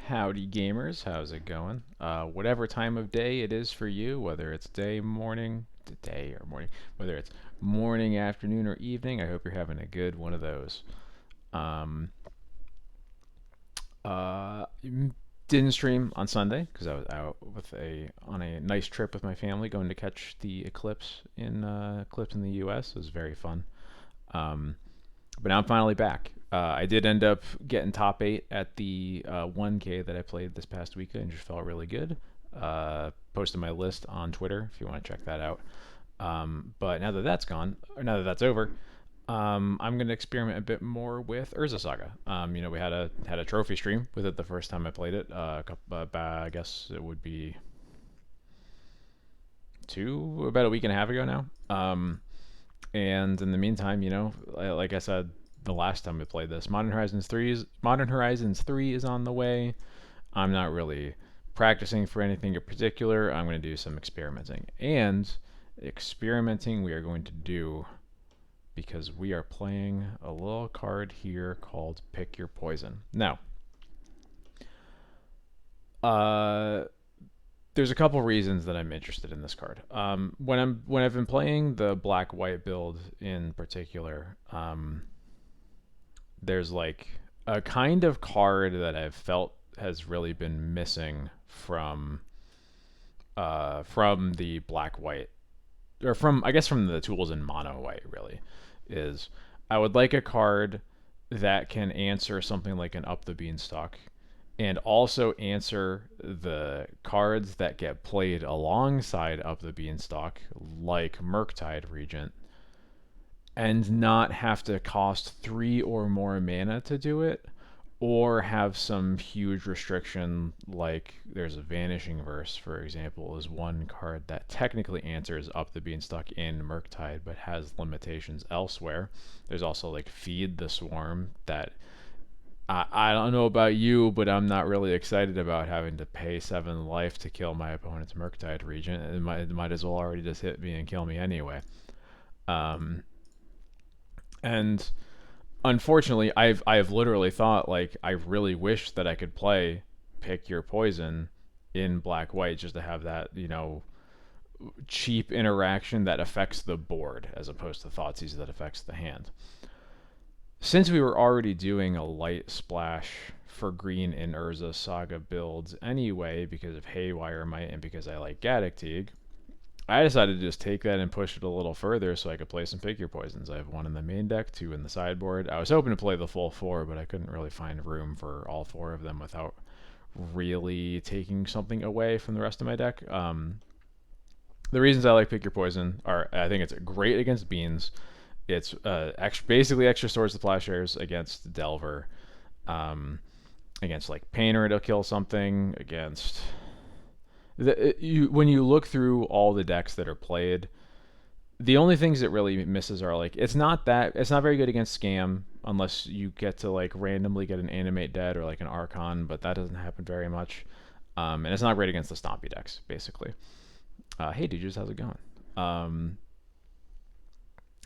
Howdy gamers, how's it going? Whatever time of day it is for you, whether it's day or morning, whether it's morning, afternoon, or evening, I hope you're having a good one of those. Um, didn't stream on Sunday because I was out on a nice trip with my family, going to catch the eclipse in the U.S. It was very fun. Um, but now I'm finally back. I did end up getting top 8 at the 1K that I played this past weekend and just felt really good. Posted my list on Twitter if you want to check that out. But now that that's gone, or now that that's over, I'm going to experiment a bit more with Urza Saga. We had a trophy stream with it the first time I played it. I guess it would be about a week and a half ago now. And in the meantime, like I said the last time we played this, Modern Horizons 3 is on the way. I'm not really practicing for anything in particular. I'm going to do some experimenting. And experimenting we are going to do because we are playing a little card here called Pick Your Poison. Now, there's a couple reasons that I'm interested in this card. When I've been playing the black white build in particular, there's like a kind of card that I've felt has really been missing from the black white, or from I guess from the tools in mono white really, is I would like a card that can answer something like an Up the Beanstalk and also answer the cards that get played alongside Up the Beanstalk, like Murktide Regent, and not have to cost 3 or more mana to do it, or have some huge restriction like there's a Vanishing Verse, for example, is one card that technically answers Up the Beanstalk in Murktide but has limitations elsewhere. There's also like Feed the Swarm that I don't know about you, but I'm not really excited about having to pay 7 life to kill my opponent's Murktide Regent. It might as well already just hit me and kill me anyway. Um, and unfortunately, I've literally thought like I really wish that I could play Pick Your Poison in black white just to have that cheap interaction that affects the board as opposed to Thoughtseize that affects the hand. Since we were already doing a light splash for green in Urza Saga builds anyway because of Haywire Might and because I like Gaddock, I decided to just take that and push it a little further so I could play some Figure Poisons. I have 1 in the main deck, 2 in the sideboard. I was hoping to play the full 4, but I couldn't really find room for all 4 of them without really taking something away from the rest of my deck. The reasons I like Pick Your Poison are I think it's great against Beans. It's basically extra Swords to Plowshares against Delver. Against like Painter, it'll kill something. When you look through all the decks that are played, the only things it really misses are like it's not very good against Scam unless you get to like randomly get an Animate Dead or like an Archon, but that doesn't happen very much. And it's not great against the Stompy decks, basically. Hey, dudes, how's it going?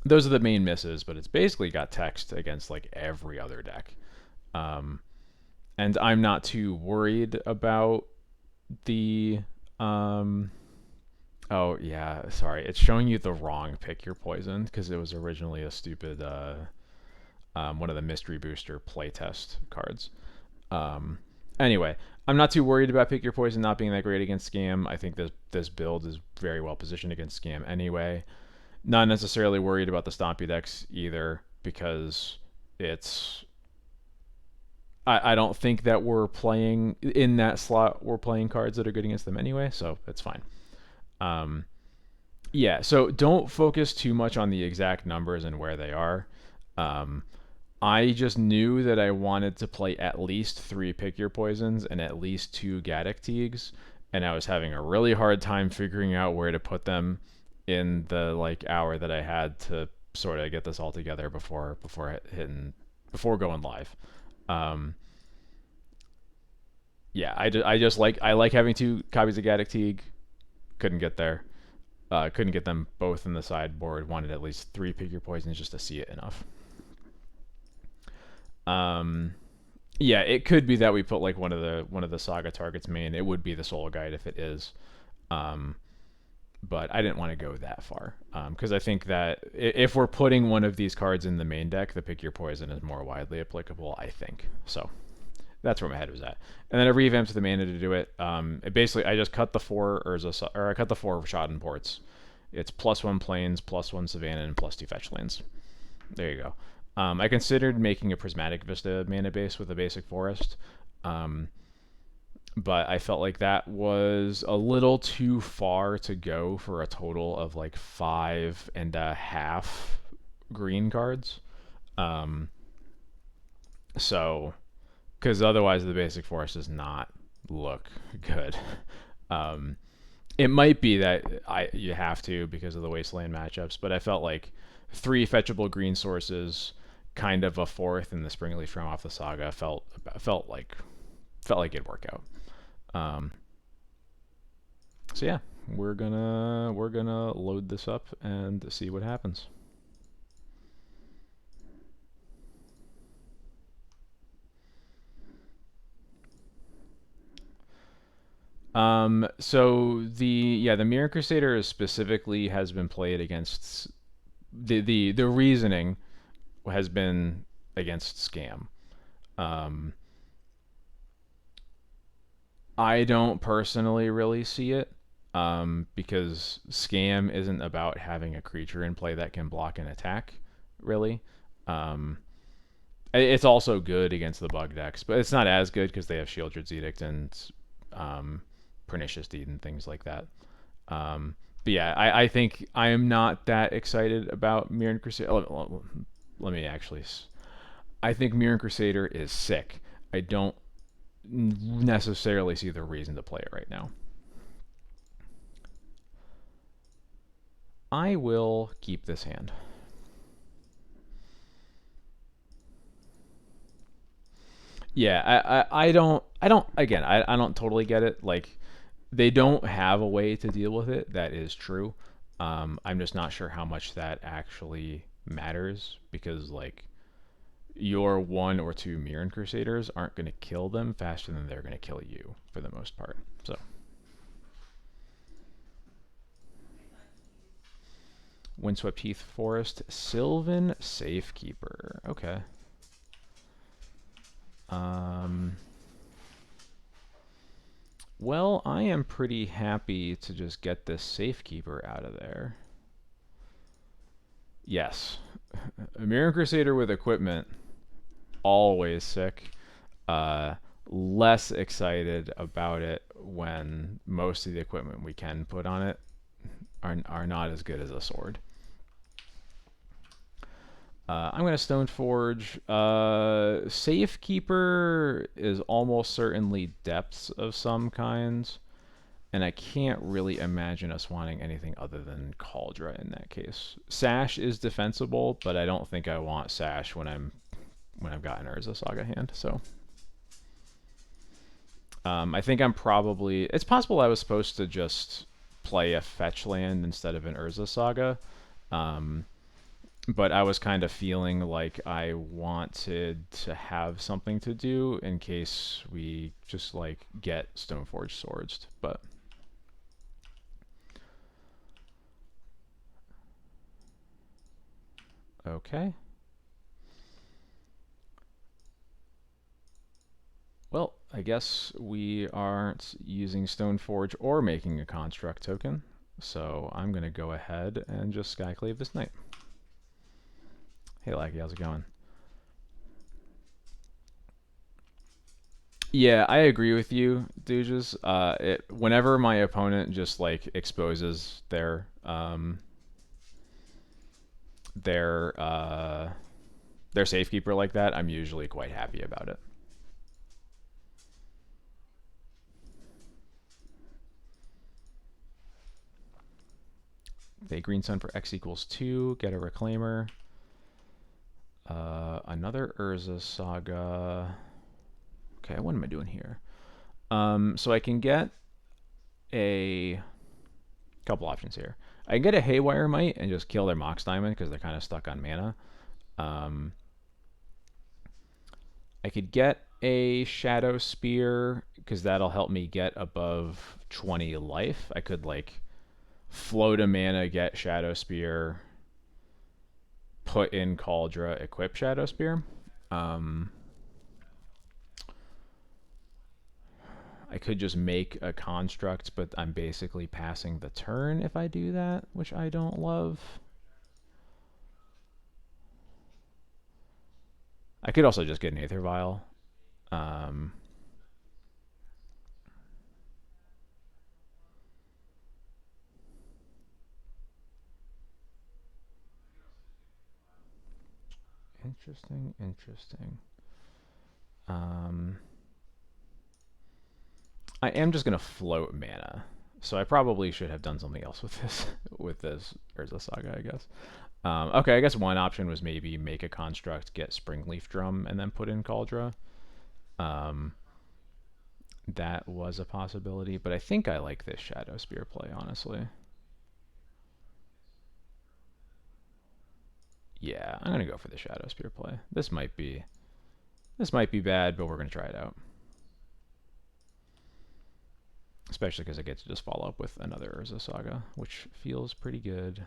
Those are the main misses, but it's basically got text against like every other deck. And I'm not too worried about the oh yeah, sorry. It's showing you the wrong Pick Your Poison because it was originally a stupid one of the Mystery Booster playtest cards. Anyway, I'm not too worried about Pick Your Poison not being that great against Scam. I think this build is very well positioned against Scam anyway. Not necessarily worried about the Stompy decks either because it's I don't think that we're playing in that slot. We're playing cards that are good against them anyway, so that's fine. Um, yeah, so don't focus too much on the exact numbers and where they are. Um, I just knew that I wanted to play at least 3 Pick Your Poisons and at least 2 Gaddock, and I was having a really hard time figuring out where to put them in the like hour that I had to sort of get this all together before going live. Um, yeah, I like having 2 copies of Gaddock. Couldn't get there. Couldn't get them both in the sideboard. Wanted at least 3 Pick Your Poisons just to see it enough. Um, Yeah, it could be that we put like one of the Saga targets main. It would be the Soul Guide if it is. Um, but I didn't want to go that far because I think that if we're putting one of these cards in the main deck, the Pick Your Poison is more widely applicable. I think so. That's where my head was at, and then I revamped the mana to do it. It basically I just cut the four or I cut the four Shodden ports. It's +1 plains, +1 savannah, and +2 fetch lands. There you go. I considered making a Prismatic Vista mana base with a basic forest, um, but I felt like that was a little too far to go for a total of like 5.5 green cards. Um, so, because otherwise the basic forest does not look good. Um, it might be that you have to because of the wasteland matchups, but I felt like 3 fetchable green sources, kind of a fourth in the Springleaf from off the Saga felt like it'd work out. Um, so yeah, we're gonna load this up and see what happens. So the Mirror Crusader is specifically has been played against the reasoning has been against scam. Um, I don't personally really see it because scam isn't about having a creature in play that can block an attack, really. Um, it's also good against the bug decks, but it's not as good because they have Shieldred's Edict and um, Pernicious Deed and things like that. But yeah, I think I am not that excited about Mirror Crusader. Let me actually. I think Mirror Crusader is sick. I don't necessarily see the reason to play it right now. I will keep this hand. Yeah, I don't again I don't totally get it. Like they don't have a way to deal with it. That is true. I'm just not sure how much that actually matters because like your 1 or 2 Mirren Crusaders aren't going to kill them faster than they're going to kill you for the most part. So Windswept Heath Forest, Sylvan Safekeeper. Okay. Um, well, I am pretty happy to just get this Safekeeper out of there. Yes. A Mirror Crusader with equipment, always sick. Uh, Less excited about it when most of the equipment we can put on it are not as good as a sword. I'm going to Stoneforge. Safekeeper is almost certainly depths of some kinds, and I can't really imagine us wanting anything other than Cauldra in that case. Sash is defensible, but I don't think I want Sash when I've got an Urza Saga hand. So I think I'm probably. It's possible I was supposed to just play a fetch land instead of an Urza Saga. Um, but I was kind of feeling like I wanted to have something to do in case we just like get Stoneforge swords. But okay. Well, I guess we aren't using Stoneforge or making a construct token. So I'm going to go ahead and just Skyclave this knight. Hey, Lackey, how's it going? Yeah, I agree with you, Duges. Whenever my opponent just like exposes their their safekeeper like that, I'm usually quite happy about it. They green sun for X equals 2, get a reclaimer. Another Urza Saga. Okay, what am I doing here? So I can get a couple options here. I can get a Haywire Might and just kill their Mox Diamond because they're kind of stuck on mana. I could get a Shadow Spear because that'll help me get above 20 life. I could like float a mana, get Shadow Spear, put in Cauldra, equip Shadow Spear. Um, I could just make a construct, but I'm basically passing the turn if I do that, which I don't love. I could also just get an Aether Vial. Um, interesting, interesting. Um, I am just gonna float mana, so I probably should have done something else with this. With this Urza Saga, I guess. Okay, I guess one option was maybe make a construct, get Springleaf Drum, and then put in Cauldra. Um, that was a possibility, but I think I like this Shadow Spear play, honestly. Yeah, I'm gonna go for the Shadow Spear play. This might be bad, but we're gonna try it out. Especially because I get to just follow up with another Urza Saga, which feels pretty good.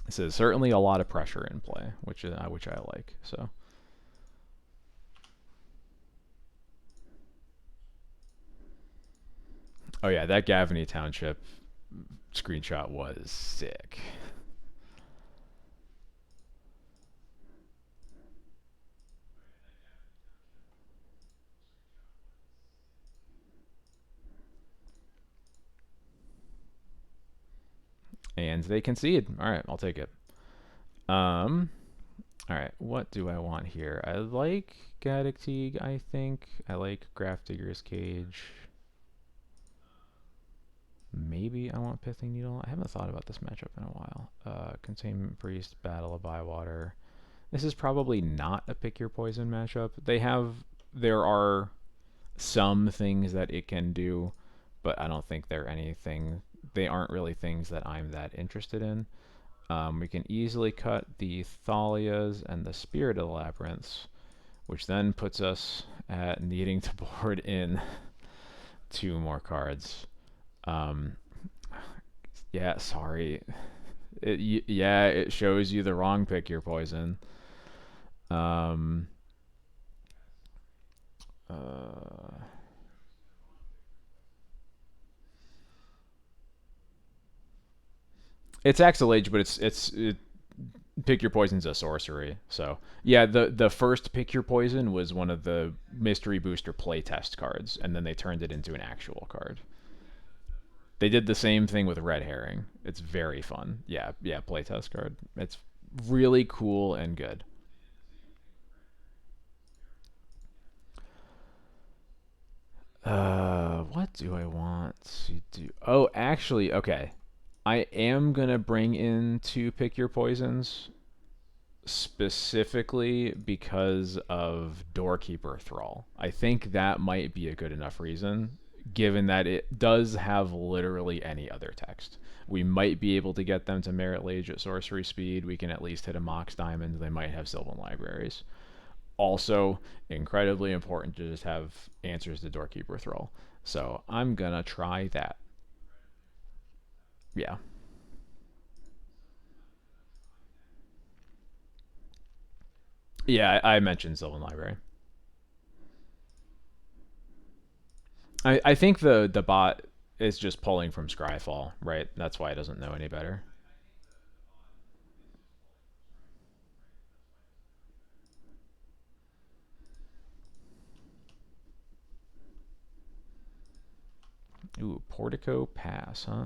This is certainly a lot of pressure in play, which I like. So. Oh yeah, that Gavany Township screenshot was sick. And they concede. All right, I'll take it. Um, all right, what do I want here? I like Gaddock Teague, I think. I like Grafdigger's Cage. Maybe I want Pithing Needle. I haven't thought about this matchup in a while. Containment Priest, Battle of Bywater. This is probably not a pick your poison matchup. There are some things that it can do, but I don't think they aren't really things that I'm that interested in. We can easily cut the Thalias and the Spirit of the Labyrinths, which then puts us at needing to board in 2 more cards. Um, yeah, sorry. Yeah, it shows you the wrong pick your poison. Um, uh, it's Axel Age, but pick your poison's a sorcery. So yeah, the first pick your poison was one of the mystery booster playtest cards, and then they turned it into an actual card. They did the same thing with Red Herring. It's very fun. Yeah, yeah, playtest card. It's really cool and good. What do I want to do? Oh, actually, okay. I am gonna bring in 2 pick your poisons specifically because of Doorkeeper Thrall. I think that might be a good enough reason, given that it does have literally any other text. We might be able to get them to Merit Lage at sorcery speed. We can at least hit a Mox Diamond. They might have Sylvan Libraries. Also, incredibly important to just have answers to Doorkeeper Thrall. So I'm gonna try that. Yeah. Yeah, I mentioned Sylvan Library. I think the bot is just pulling from Scryfall, right? That's why it doesn't know any better. Ooh, Portico Pass, huh?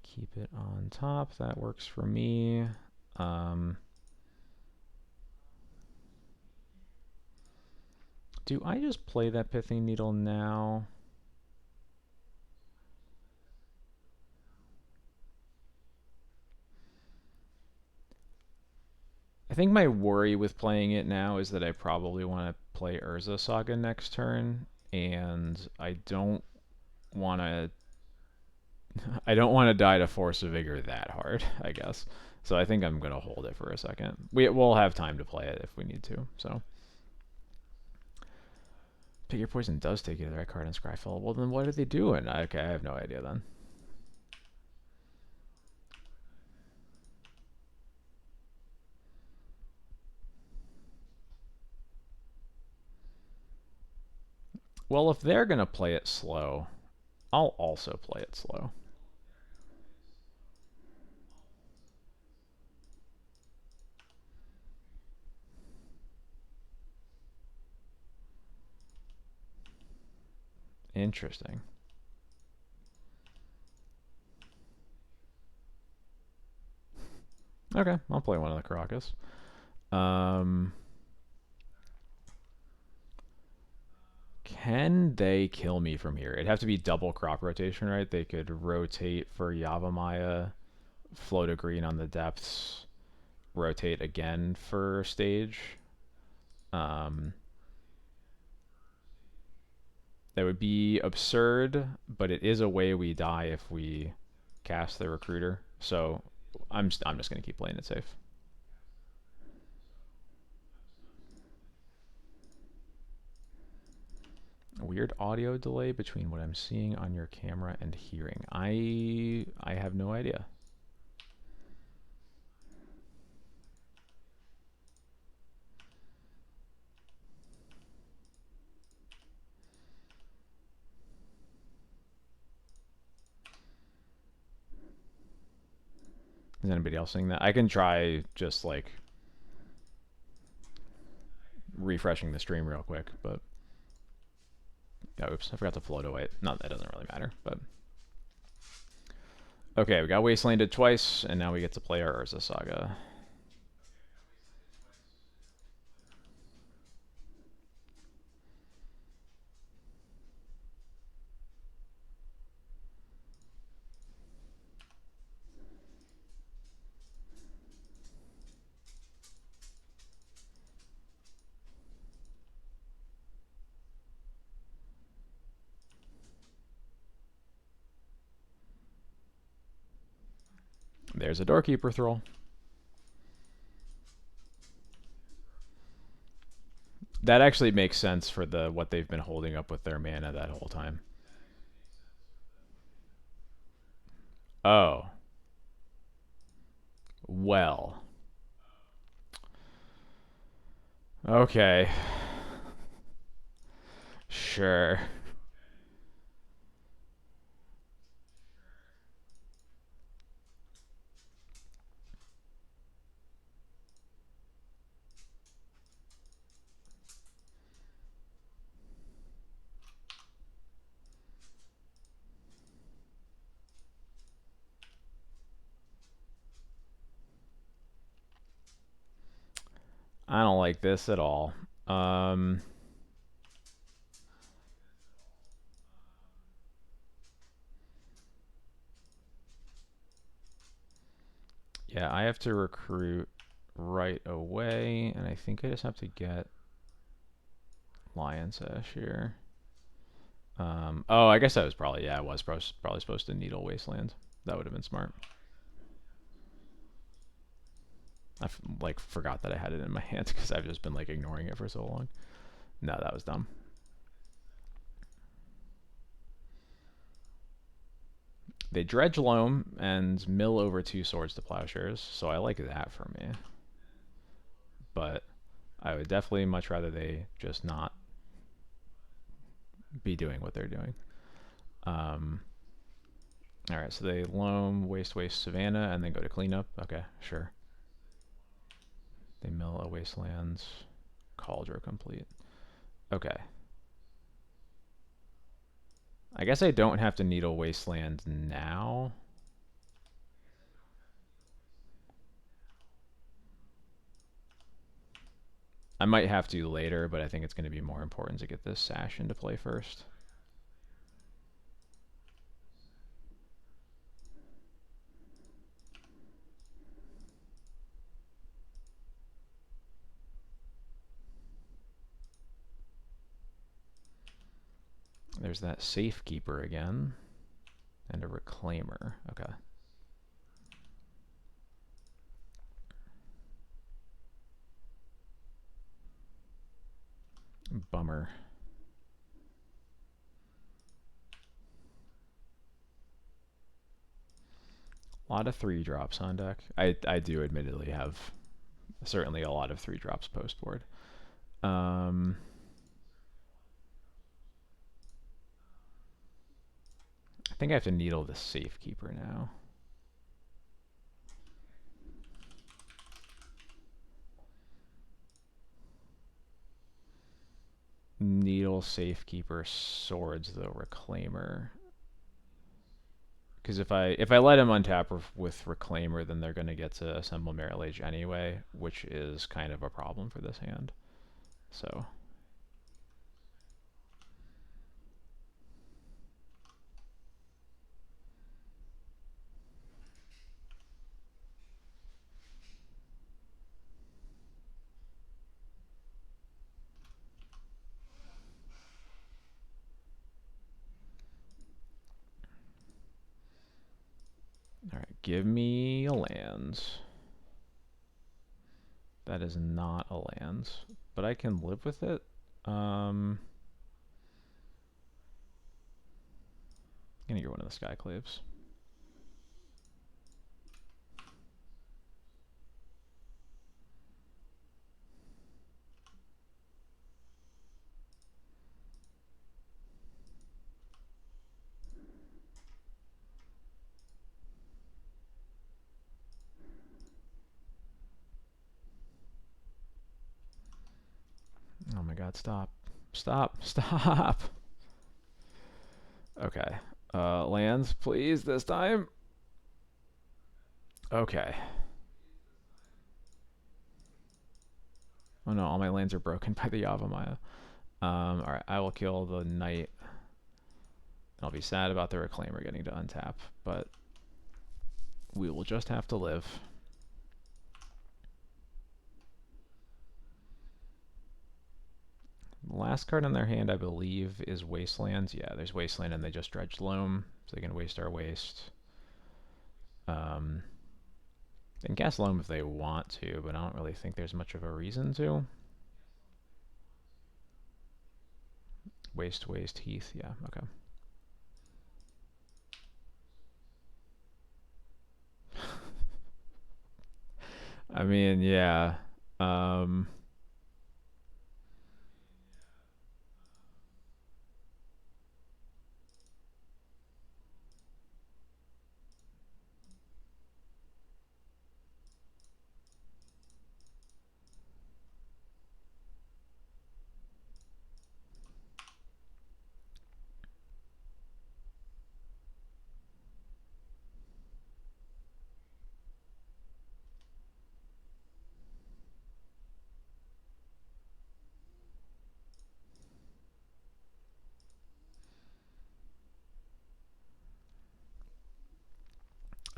Keep it on top. That works for me. Um, do I just play that Pithing Needle now? I think my worry with playing it now is that I probably want to play Urza Saga next turn, and I don't want to. I don't want to die to Force of Vigor that hard, I guess. So I think I'm gonna hold it for a second. We'll have time to play it if we need to. So Pick Your Poison does take you to the right card in Scryfall. Well, then what are they doing? Okay, I have no idea then. Well, if they're gonna play it slow, I'll also play it slow. Interesting. Okay, I'll play one of the Caracas. Can they kill me from here? It'd have to be double crop rotation, right? They could rotate for Yavimaya, float a green on the depths, rotate again for stage. Um, that would be absurd, but it is a way we die if we cast the Recruiter. So I'm just gonna keep playing it safe. A weird audio delay between what I'm seeing on your camera and hearing. I have no idea. Is anybody else seeing that? I can try just like refreshing the stream real quick, but oh, oops, I forgot to float away. No, that doesn't really matter, but okay, we got Wastelanded twice, and now we get to play our Urza Saga. There's a Doorkeeper Thrall. That actually makes sense for the what they've been holding up with their mana that whole time. Oh. Well. Okay. Sure. I don't like this at all. Um, yeah, I have to recruit right away, and I think I just have to get Lion's Ash here. Oh, I guess I was probably, yeah, I was probably supposed to Needle Wasteland. That would have been smart. I like forgot that I had it in my hand because I've just been like ignoring it for so long. No, that was dumb. They dredge loam and mill over 2 swords to plowshares, so I like that for me. But I would definitely much rather they just not be doing what they're doing. Alright, so they loam, waste, savannah, and then go to cleanup. Okay, sure. They mill a wastelands, cauldron complete. Okay. I guess I don't have to needle wasteland now. I might have to later, but I think it's going to be more important to get this sash into play first. There's that Safekeeper again. And a Reclaimer. Okay. Bummer. A lot of 3-drops on deck. I do admittedly have certainly a lot of 3-drops post board. I think I have to needle the Safekeeper now. Needle, Safekeeper, Swords, the Reclaimer. Because if I let him untap with Reclaimer, then they're going to get to assemble Merit Lage anyway, which is kind of a problem for this hand. So. Alright, give me a land. That is not a land, but I can live with it. I'm gonna get one of the Skyclaves. Oh my god, stop. Stop. Stop. Okay. Lands, please, this time. Okay. Oh no, all my lands are broken by the Yavimaya. Alright, I will kill the Knight. I'll be sad about the Reclaimer getting to untap, but we will just have to live. The last card in their hand, I believe, is Wastelands. Yeah, there's Wasteland, and they just dredged Loam, so they can waste our waste. They can cast Loam if they want to, but I don't really think there's much of a reason to. Waste, Heath. Yeah, okay. I mean, yeah.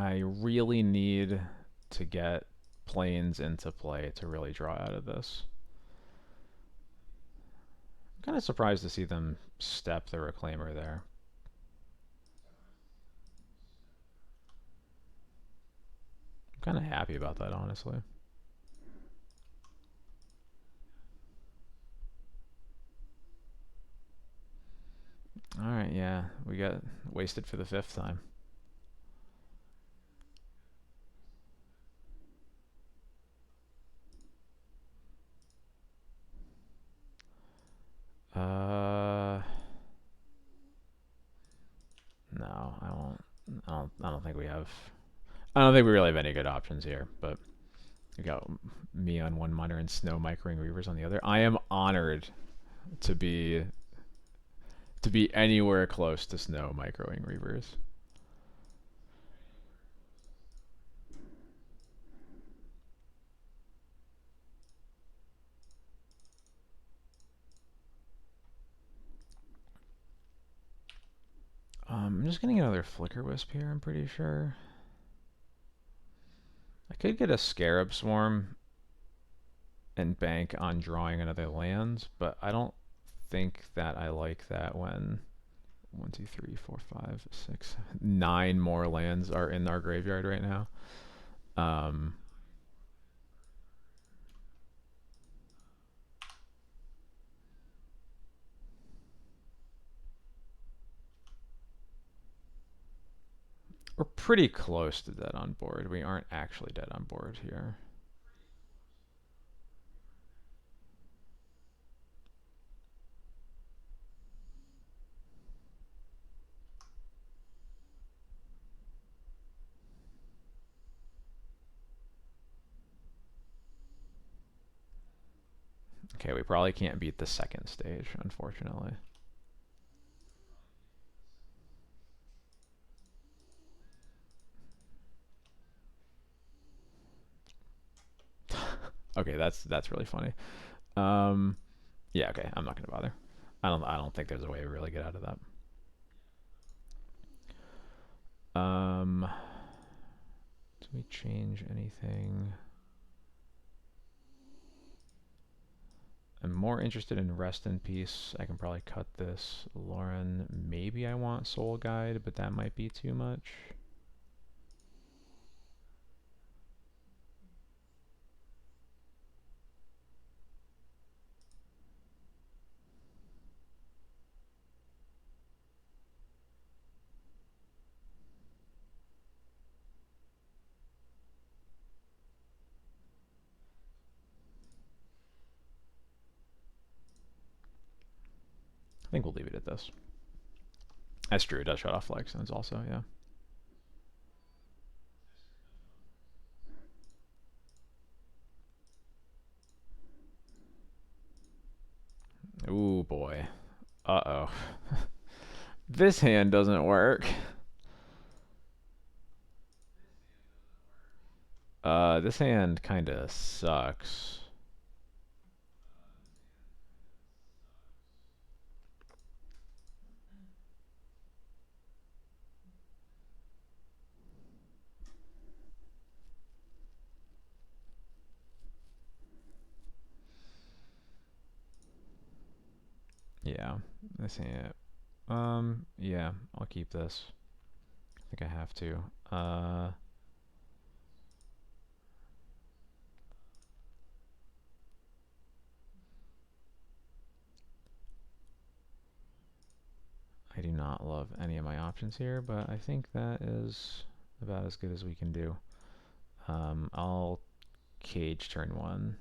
I really need to get planes into play to really draw out of this. I'm kind of surprised to see them step the Reclaimer there. I'm kind of happy about that, honestly. Alright, yeah, we got wasted for the 5th time. No, I won't. I don't think we have. I don't think we really have any good options here. But we got me on one monitor and Snow Microing Reavers on the other. I am honored to be anywhere close to Snow Microing Reavers. I'm just getting another Flicker Wisp here, I'm pretty sure. I could get a Scarab Swarm and bank on drawing another land, but I don't think that I like that when 1, 2, 3, 4, 5, 6, 9 more lands are in our graveyard right now. Um, we're pretty close to dead on board. We aren't actually dead on board here. Okay, we probably can't beat the second stage, unfortunately. Okay, that's really funny. Yeah, okay, I'm not gonna bother. I don't think there's a way to really get out of that. Do we change anything? I'm more interested in Rest in Peace. I can probably cut this. Lauren, maybe I want Soul Guide, but that might be too much. I think we'll leave it at this. That's true. It does shut off flag zones also, yeah. Ooh, boy. Uh-oh. This hand doesn't work. This hand kind of sucks. Yeah, this hand. Yeah, I'll keep this. I think I have to. I do not love any of my options here, but I think that is about as good as we can do. I'll cage turn 1.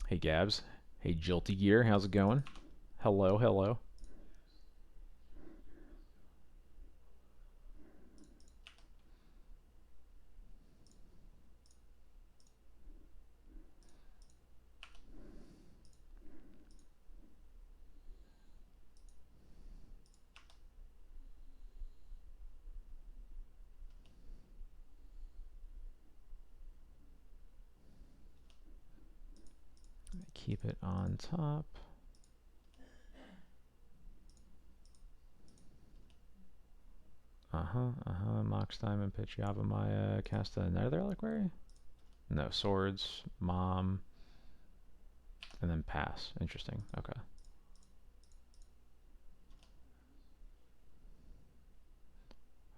Hey Gabs. Hey Jilty Gear, how's it going? Hello, hello. Keep it on top. Mox Diamond, pitch Yavimaya, cast another Reliquary? No, swords, mom, and then pass. Interesting. Okay.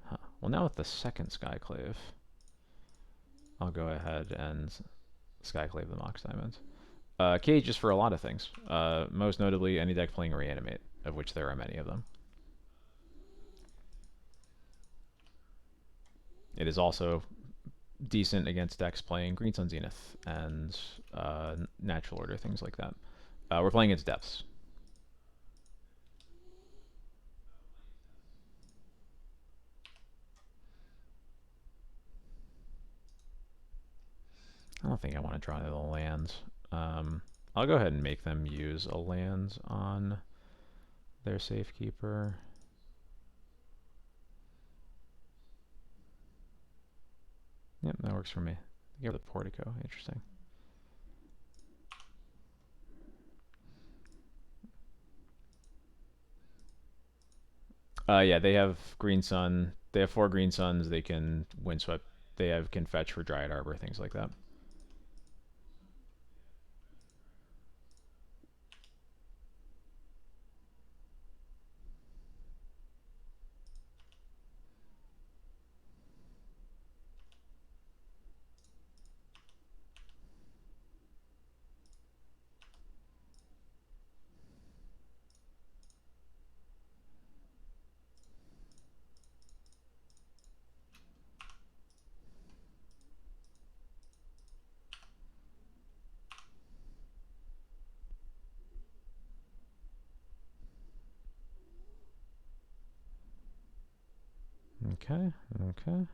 Huh. Well, now with the second Skyclave, I'll go ahead and Skyclave the Mox Diamonds. Cage is for a lot of things. Most notably, any deck playing Reanimate, of which there are many of them. It is also decent against decks playing Green Sun Zenith and Natural Order, things like that. We're playing its depths. I don't think I want to draw the lands. I'll go ahead and make them use a land on their Safekeeper. Yep, that works for me. Give the Portico. Interesting. Yeah, they have Green Sun. They have 4 Green Suns. They can Windswept. They can fetch for Dryad Arbor, things like that. Okay, okay.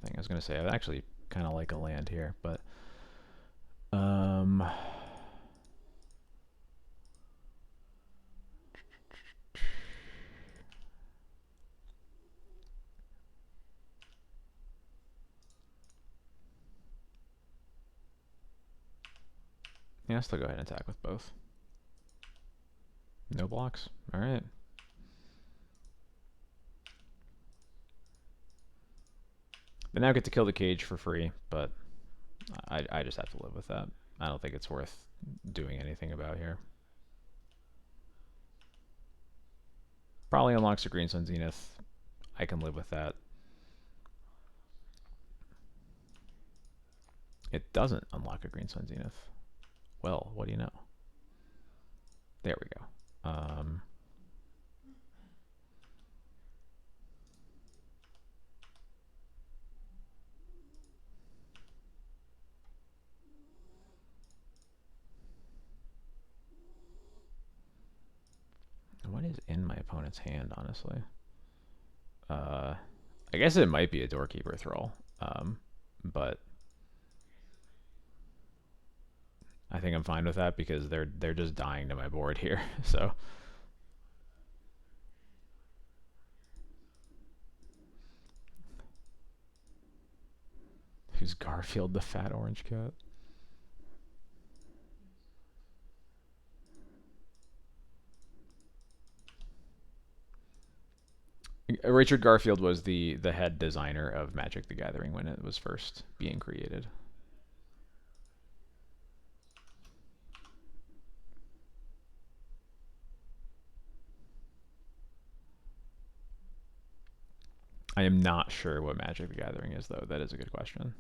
I was gonna say I actually kind of like a land here, but yeah, I'll still go ahead and attack with both. No blocks. All right. They now get to kill the cage for free, but I just have to live with that. I don't think it's worth doing anything about here. Probably unlocks a Green Sun Zenith. I can live with that. It doesn't unlock a Green Sun Zenith. Well, what do you know? There we go. What is in my opponent's hand, honestly? I guess it might be a Doorkeeper Thrall, but I think I'm fine with that because they're just dying to my board here. So who's Garfield the fat orange cat? Richard Garfield was the head designer of Magic the Gathering when it was first being created. I am not sure what Magic the Gathering is, though. That is a good question.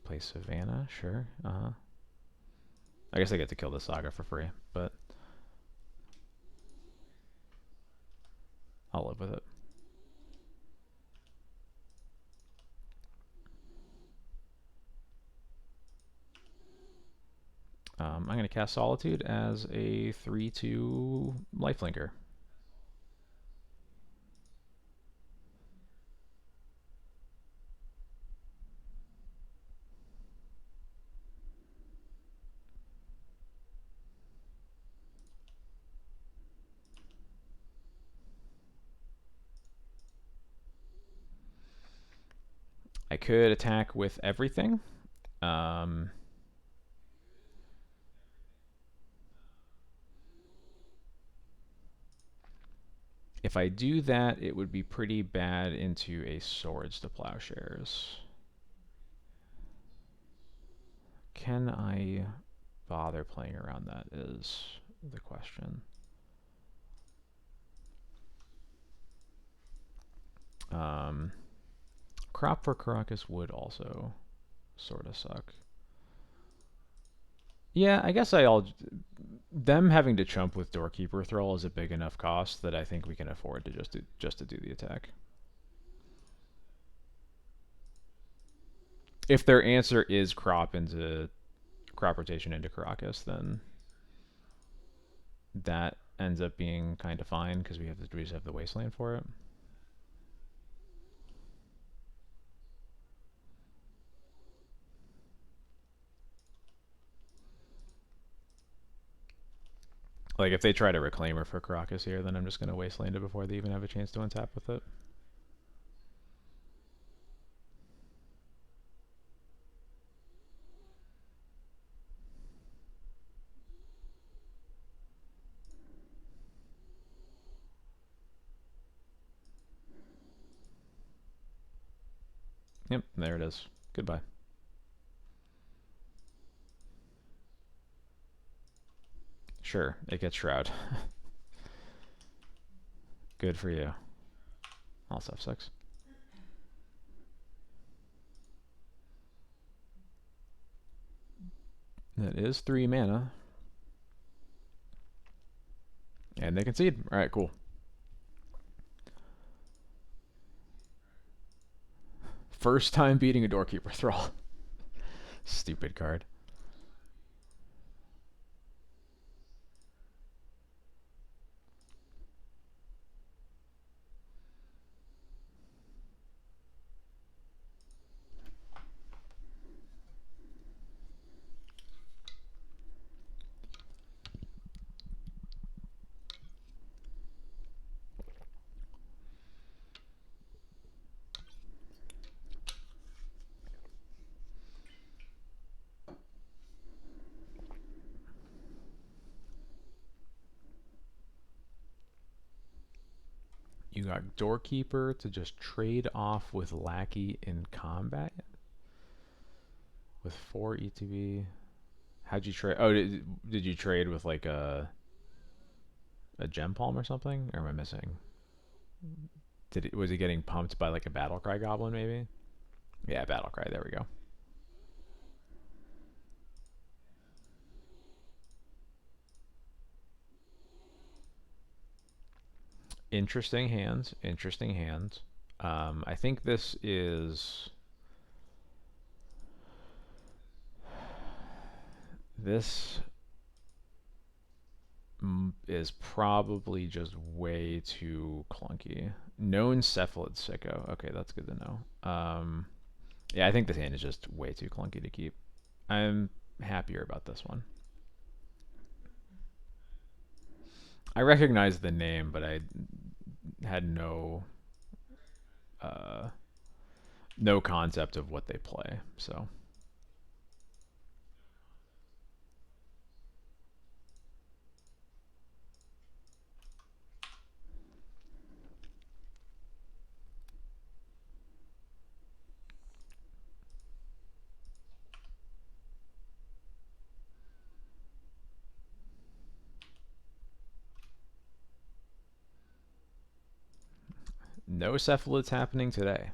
Play Savannah, sure. I guess I get to kill the Saga for free, but I'll live with it. I'm going to cast Solitude as a 3/2 lifelinker. I could attack with everything. If I do that, it would be pretty bad into a Swords to Plowshares. Can I bother playing around that is the question. Crop for Caracas would also sort of suck. Yeah, I guess them having to chump with Doorkeeper Thrall is a big enough cost that I think we can afford to just to do the attack. If their answer is crop rotation into Caracas, then that ends up being kind of fine because we just have the Wasteland for it. Like if they try to Reclaimer for Caracas here, then I'm just going to Wasteland it before they even have a chance to untap with it. Yep, there it is. Goodbye. Sure, it gets Shroud. Good for you. Also F6. That is 3 mana. And they concede. Alright, cool. First time beating a Doorkeeper Thrall. Stupid card. You got Doorkeeper to just trade off with Lackey in combat with 4 ETB. How'd you trade? Oh, did you trade with like a Gem Palm or something? Or am I missing? Was he getting pumped by like a Battlecry Goblin maybe? Yeah, Battlecry. There we go. Interesting hands. Interesting hands. I think this is. This is probably just way too clunky. Known Cephalid Sicko. Okay, that's good to know. Yeah, I think this hand is just way too clunky to keep. I'm happier about this one. I recognize the name, but I had no concept of what they play. So no cephalids happening today.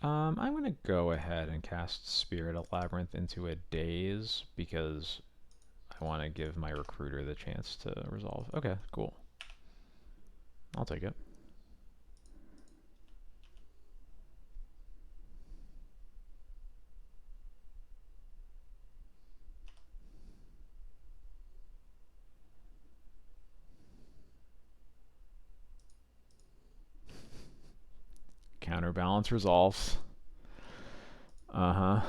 I'm going to go ahead and cast Spirit of Labyrinth into a Daze because I want to give my recruiter the chance to resolve. Okay, cool. I'll take it. Counterbalance resolves. Uh-huh.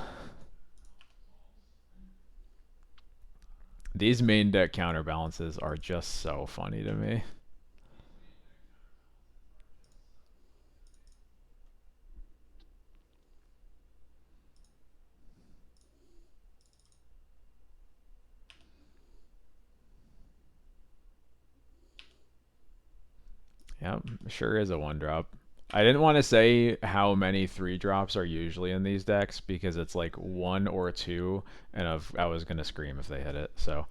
These main deck counterbalances are just so funny to me. Yep, sure is a 1-drop. I didn't want to say how many 3-drops are usually in these decks because it's like 1 or 2, and I was going to scream if they hit it. So,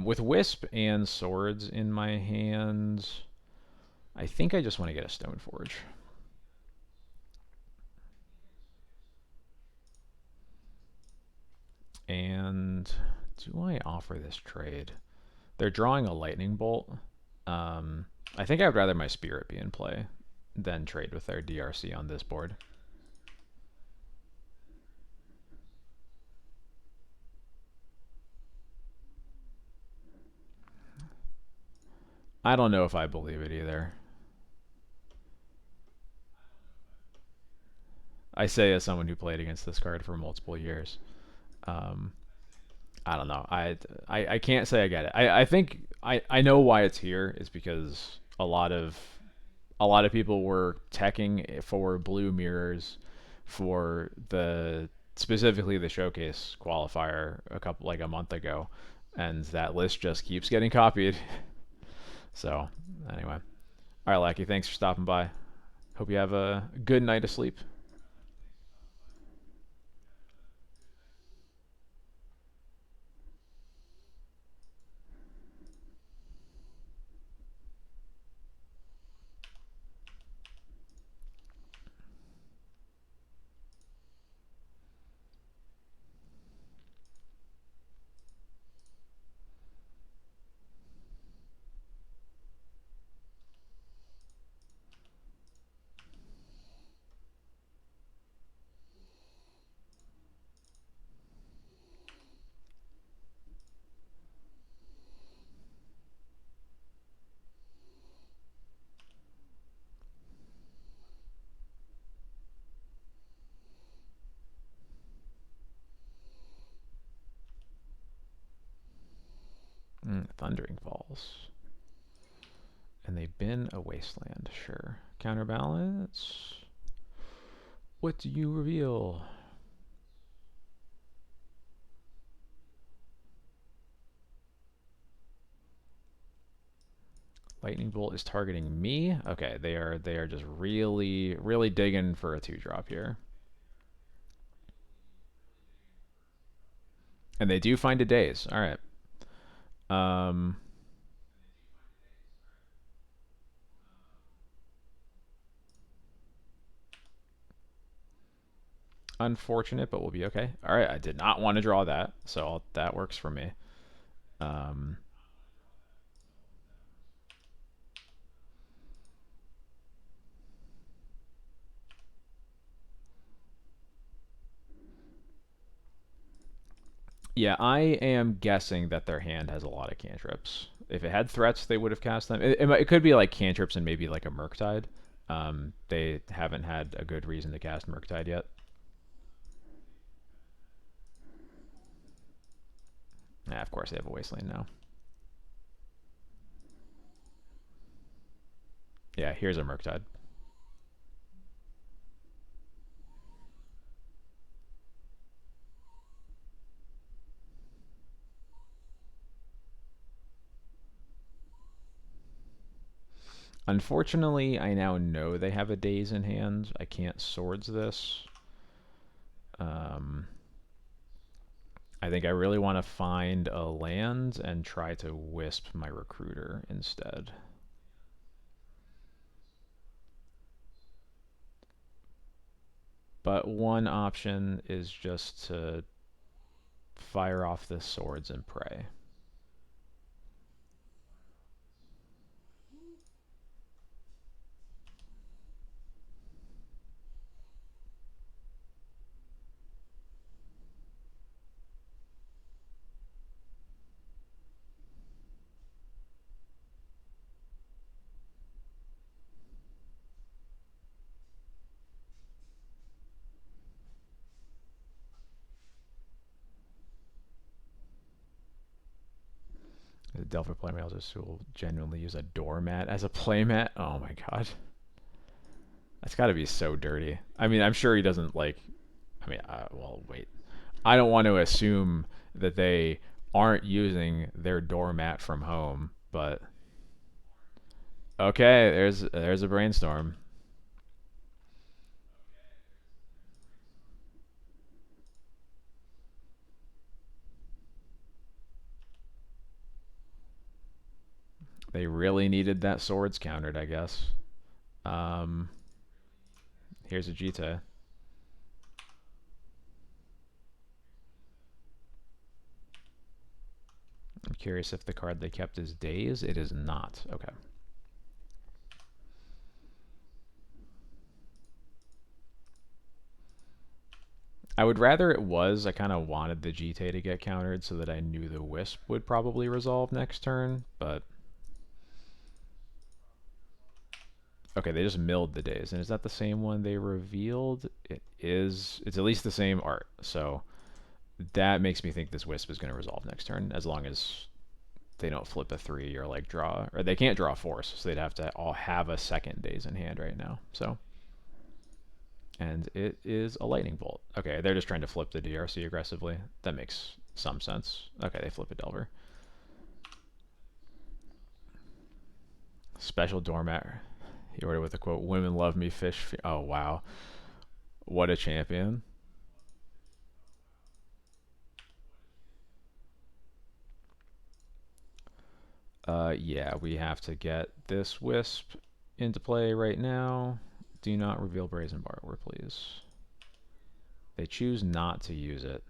with Wisp and Swords in my hands, I think I just want to get a Stoneforge. And do I offer this trade? They're drawing a Lightning Bolt. I think I'd rather my Spirit be in play than trade with their DRC on this board. I don't know if I believe it either. I say as someone who played against this card for multiple years. I don't know. I can't say I get it. I think I know why it's here. It's because a lot of people were teching for blue mirrors for the specifically the showcase qualifier a month ago, and that list just keeps getting copied. So anyway, all right, Lackey, thanks for stopping by. Hope you have a good night of sleep. Thundering Falls. And they've been a wasteland, sure. Counterbalance. What do you reveal? Lightning Bolt is targeting me. Okay, they are just really digging for a 2-drop here. And they do find a daze. All right. Um, unfortunate, but we'll be okay. All right, I did not want to draw that, so that works for me. Um, yeah, I am guessing that their hand has a lot of cantrips. If it had threats, they would have cast them. It could be like cantrips and maybe like a Murktide. They haven't had a good reason to cast Murktide yet. Yeah, of course they have a Wasteland now. Yeah, here's a Murktide. Unfortunately, I now know they have a Daze in hand. I can't Swords this. Um, I think I really want to find a land and try to Wisp my Recruiter instead. But one option is just to fire off the Swords and pray. The Delphi Playmaster who will genuinely use a doormat as a playmat. Oh my god. That's got to be so dirty. I mean, I'm sure he doesn't like. I mean, well, wait. I don't want to assume that they aren't using their doormat from home, but okay, there's a brainstorm. They really needed that swords countered, I guess. Um, here's a Jita. I'm curious if the card they kept is Daze. It is not. Okay. I would rather it was. I kind of wanted the Jita to get countered so that I knew the Wisp would probably resolve next turn, but okay, they just milled the Daze. And is that the same one they revealed? It is. It's at least the same art. So that makes me think this Wisp is going to resolve next turn, as long as they don't flip a 3 or like draw, or they can't draw a Force, so they'd have to all have a second Daze in hand right now. So, and it is a Lightning Bolt. Okay, they're just trying to flip the DRC aggressively. That makes some sense. Okay, they flip a Delver. Special doormat. He ordered with a quote, "Women love me, fish." Oh wow, what a champion! Yeah, we have to get this wisp into play right now. Do not reveal Brazen Borrower, please. They choose not to use it.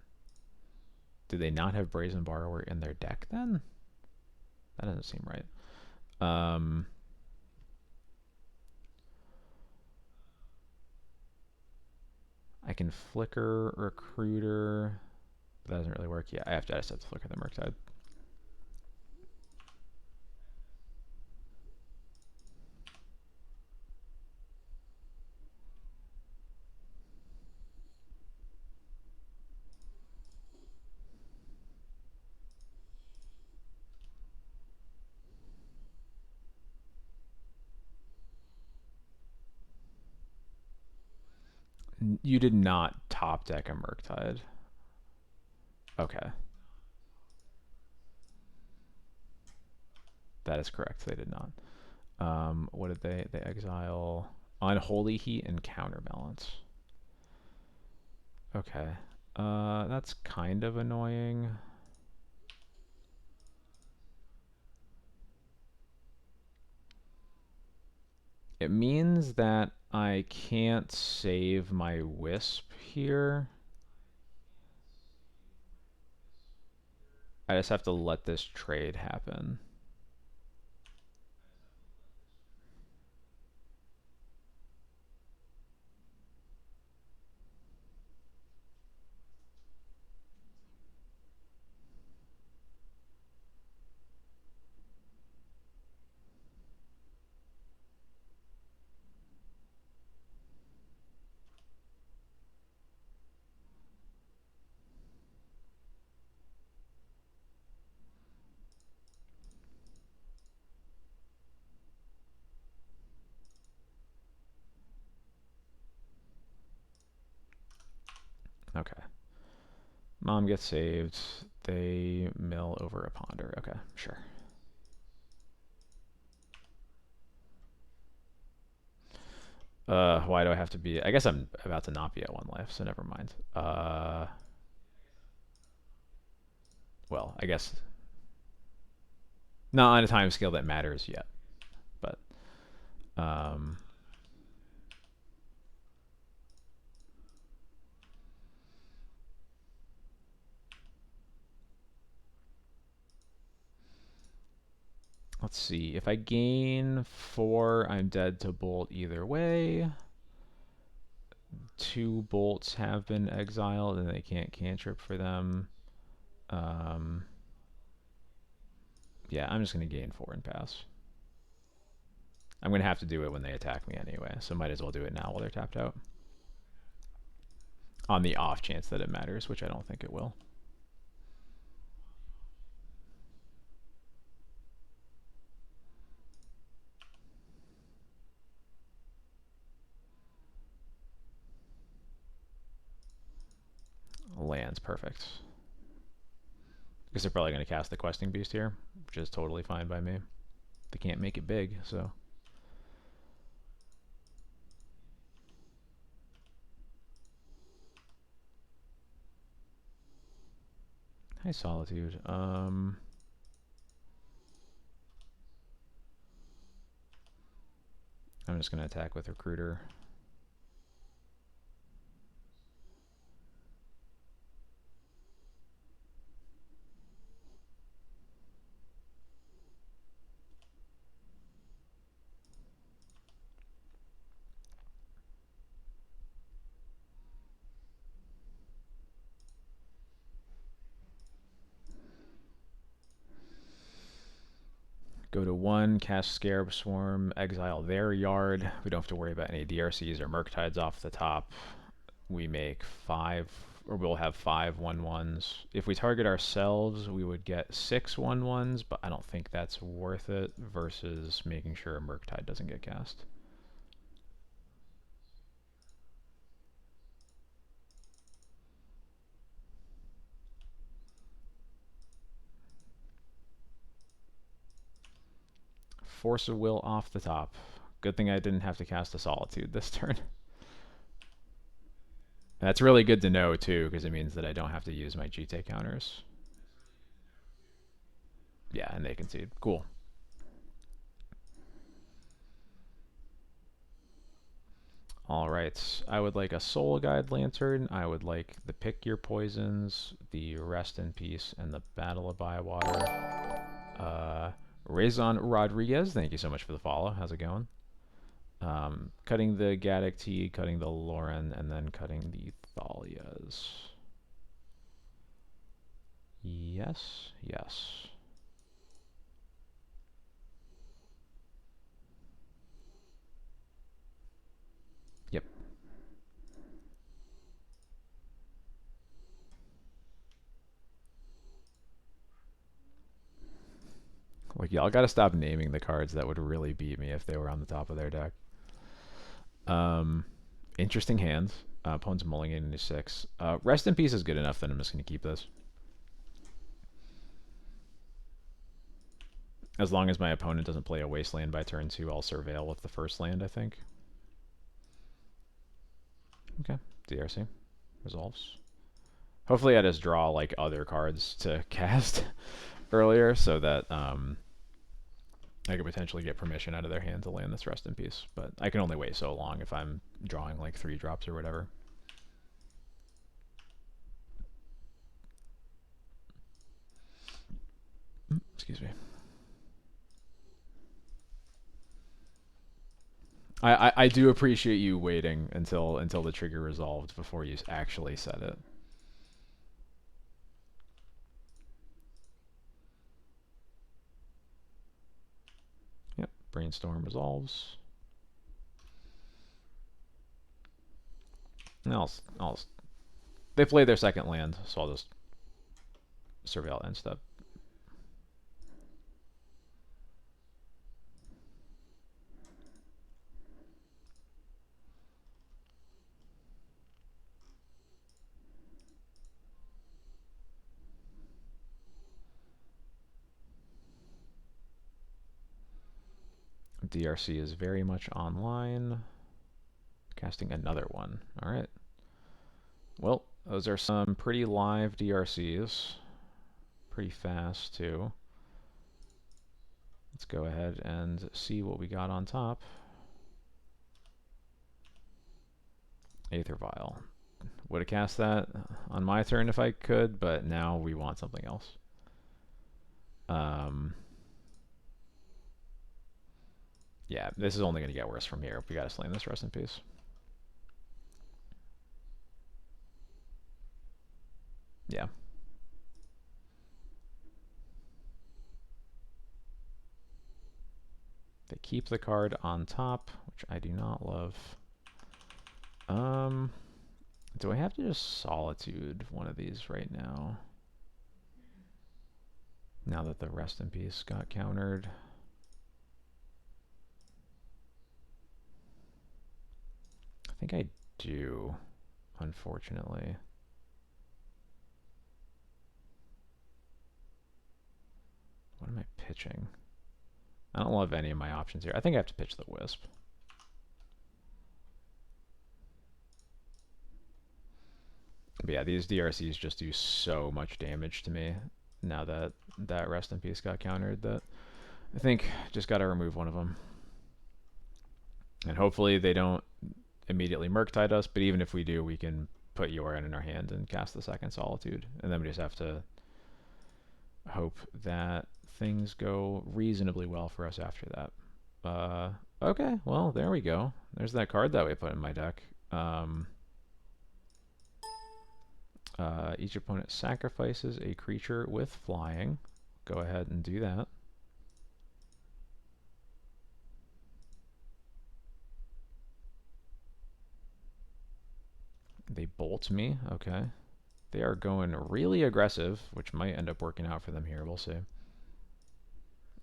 Do they not have Brazen Borrower in their deck then? That doesn't seem right. I can flicker Recruiter. But that doesn't really work. Yeah, I just have to flicker the Murktide. You did not top deck a Murktide. Okay. That is correct. They did not. What did they? They exile Unholy Heat and Counterbalance. Okay. That's kind of annoying. It means that I can't save my Wisp here. I just have to let this trade happen. Okay. Mom gets saved. They mill over a ponder. Okay, sure. Why do I have to be? I guess I'm about to not be at 1 life, so never mind. Well, I guess not on a time scale that matters yet, but um, let's see. If I gain 4, I'm dead to bolt either way. 2 bolts have been exiled, and they can't cantrip for them. Yeah, I'm just gonna gain 4 and pass. I'm gonna have to do it when they attack me anyway, so might as well do it now while they're tapped out. On the off chance that it matters, which I don't think it will. Lands, perfect. Because they're probably going to cast the Questing Beast here, which is totally fine by me. They can't make it big, so. Hi, Solitude. I'm just going to attack with Recruiter. Go to 1, cast Scarab Swarm, exile their yard. We don't have to worry about any DRCs or Murktides off the top. We make 5, or we'll have 5 1/1s. If we target ourselves, we would get 6 1/1s, but I don't think that's worth it versus making sure a Murktide doesn't get cast. Force of Will off the top. Good thing I didn't have to cast a Solitude this turn. That's really good to know, too, because it means that I don't have to use my GT counters. Yeah, and they concede. Cool. All right. I would like a Soul Guide Lantern. I would like the Pick Your Poisons, the Rest in Peace, and the Battle of Bywater. Raison Rodriguez, thank you so much for the follow. How's it going? Cutting the Gaddock T, cutting the Lauren, and then cutting the Thalias. Yes, yes. Yep. Like, y'all gotta stop naming the cards that would really beat me if they were on the top of their deck. Interesting hands. Opponent's mulligan into 6. Rest in Peace is good enough that I'm just gonna keep this. As long as my opponent doesn't play a Wasteland by turn 2, I'll Surveil with the first land, I think. Okay, DRC. Resolves. Hopefully I just draw, like, other cards to cast earlier so that, I could potentially get permission out of their hand to land this Rest in Peace. But I can only wait so long if I'm drawing, like, 3 drops or whatever. Excuse me. I do appreciate you waiting until the trigger resolved before you actually set it. Yep, Brainstorm resolves. And they play their second land, so I'll just Surveil end step. DRC is very much online. Casting another one. All right. Well, those are some pretty live DRCs. Pretty fast, too. Let's go ahead and see what we got on top. Aether Vial. Would have cast that on my turn if I could, but now we want something else. Yeah, this is only going to get worse from here. We got to slam this Rest in Peace. Yeah. They keep the card on top, which I do not love. Do I have to just Solitude one of these right now? Now that the Rest in Peace got countered. I think I do, unfortunately. What am I pitching? I don't love any of my options here. I think I have to pitch the Wisp. But yeah, these DRCs just do so much damage to me now that that Rest in Peace got countered that I think just got to remove one of them. And hopefully they don't immediately Murktide us, but even if we do, we can put Yorin in our hand and cast the second Solitude. And then we just have to hope that things go reasonably well for us after that. Okay, well, there we go. There's that card that we put in my deck. Each opponent sacrifices a creature with flying. Go ahead and do that. They bolt me. Okay. They are going really aggressive, which might end up working out for them here. We'll see.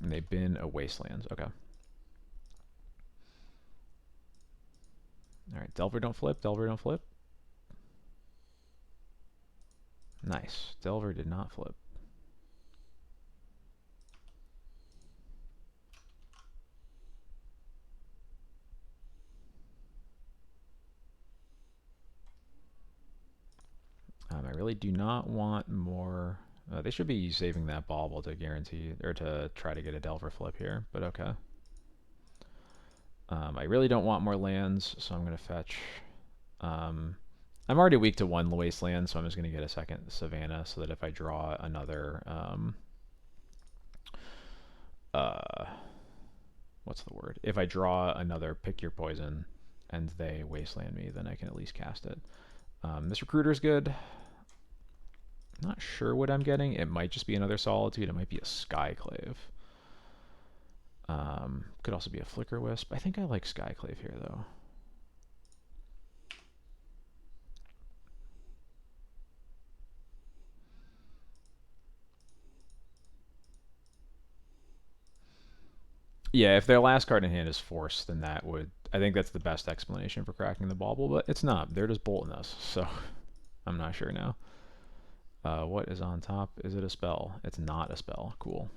And they bin a Wastelands. Okay. All right. Delver don't flip. Delver don't flip. Nice. Delver did not flip. really do not want more. They should be saving that bauble to guarantee or to try to get a Delver flip here, but okay. I really don't want more lands, so I'm going to fetch. I'm already weak to one wasteland, so I'm just going to get a second Savannah so that if I draw another. What's the word? If I draw another pick your poison and they wasteland me, then I can at least cast it. This recruiter's good. Not sure what I'm getting. It might just be another Solitude. It might be a Skyclave. Could also be a Flicker Wisp. I think I like Skyclave here, though. Yeah, if their last card in hand is Force, then that would... I think that's the best explanation for cracking the bauble, but it's not. They're just bolting us, so I'm not sure now. What is on top? Is it a spell? It's not a spell. Cool.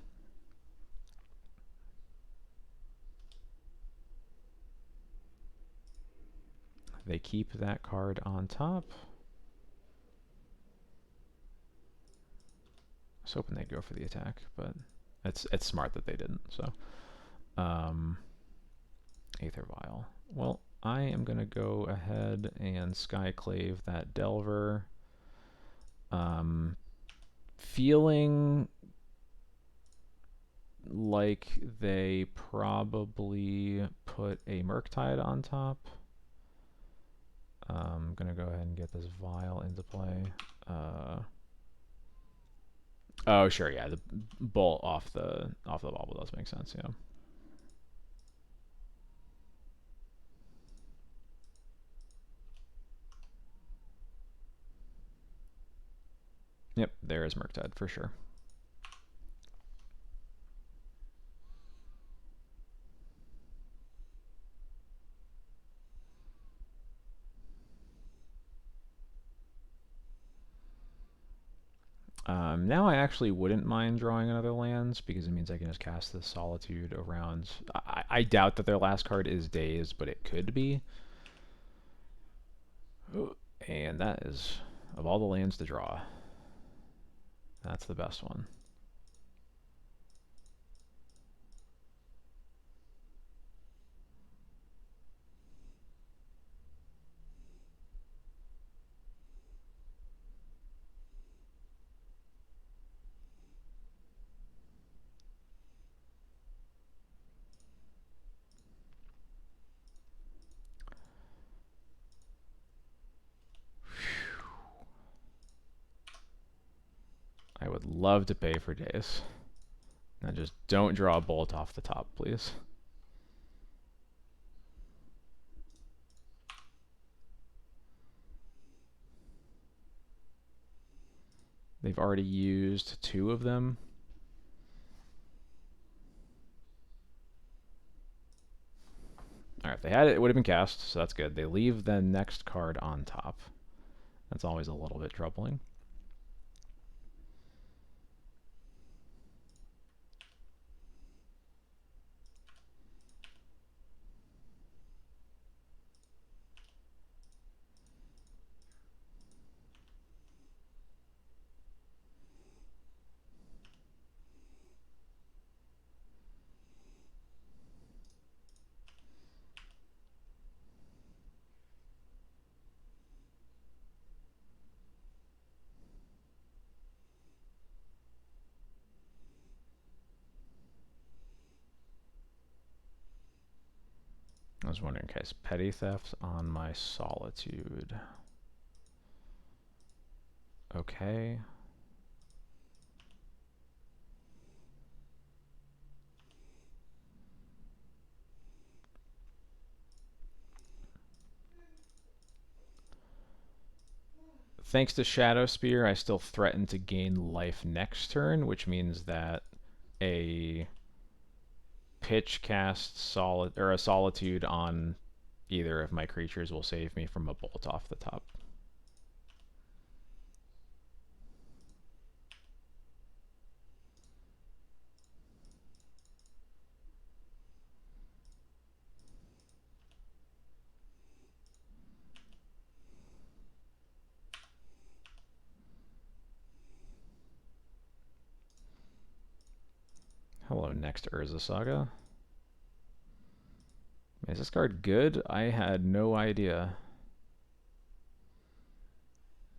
They keep that card on top. I was hoping they'd go for the attack, but it's smart that they didn't. So, Aether Vial. Well, I am gonna go ahead and Skyclave that Delver. Feeling like they probably put a Murktide on top. I'm gonna go ahead and get this Vial into play. Oh sure, yeah, the bolt off the bauble does make sense, yeah. Yep, there is Murktide for sure. Now I actually wouldn't mind drawing another lands because it means I can just cast this Solitude around. I doubt that their last card is Daze, but it could be. And that is, of all the lands to draw, that's the best one. I would love to pay for Daze. Now just don't draw a bolt off the top, please. They've already used 2 of them. Alright, if they had it, it would have been cast, so that's good. They leave the next card on top. That's always a little bit troubling. I was wondering, okay, petty theft on my Solitude. Okay. Thanks to Shadow Spear, I still threaten to gain life next turn, which means that a pitch cast solid or a Solitude on either of my creatures will save me from a bolt off the top. Hello, next Urza Saga. Is this card good? I had no idea.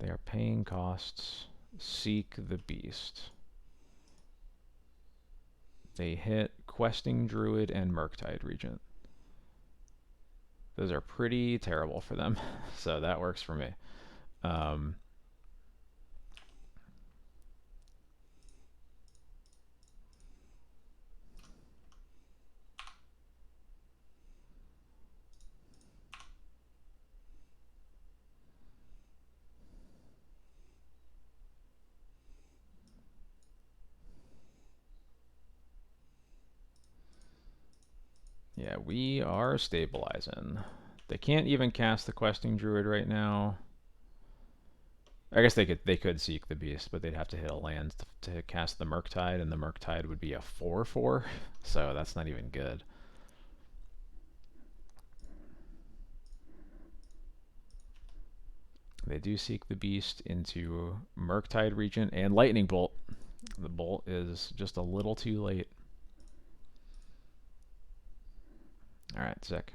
They are paying costs. Seek the Beast. They hit Questing Druid and Murktide Regent. Those are pretty terrible for them, so that works for me. Yeah, we are stabilizing. They can't even cast the Questing Druid right now. I guess they could seek the Beast, but they'd have to hit a land to cast the Murktide, and the Murktide would be a 4/4, so that's not even good. They do seek the Beast into Murktide Regent and Lightning Bolt. The Bolt is just a little too late. Alright, sick.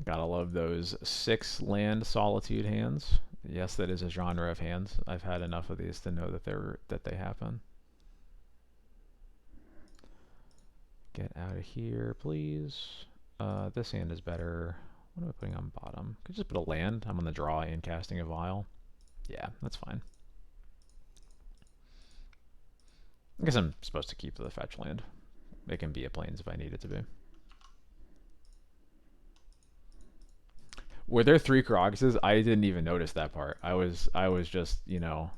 Gotta love those 6 land Solitude hands. Yes, that is a genre of hands. I've had enough of these to know that they happen. Get out of here, please. This hand is better. What am I putting on bottom? Could just put a land. I'm on the draw and casting a vial. Yeah, that's fine. I guess I'm supposed to keep the fetch land. It can be a plains if I need it to be. Were there 3 Kroxes? I didn't even notice that part. I was just, you know,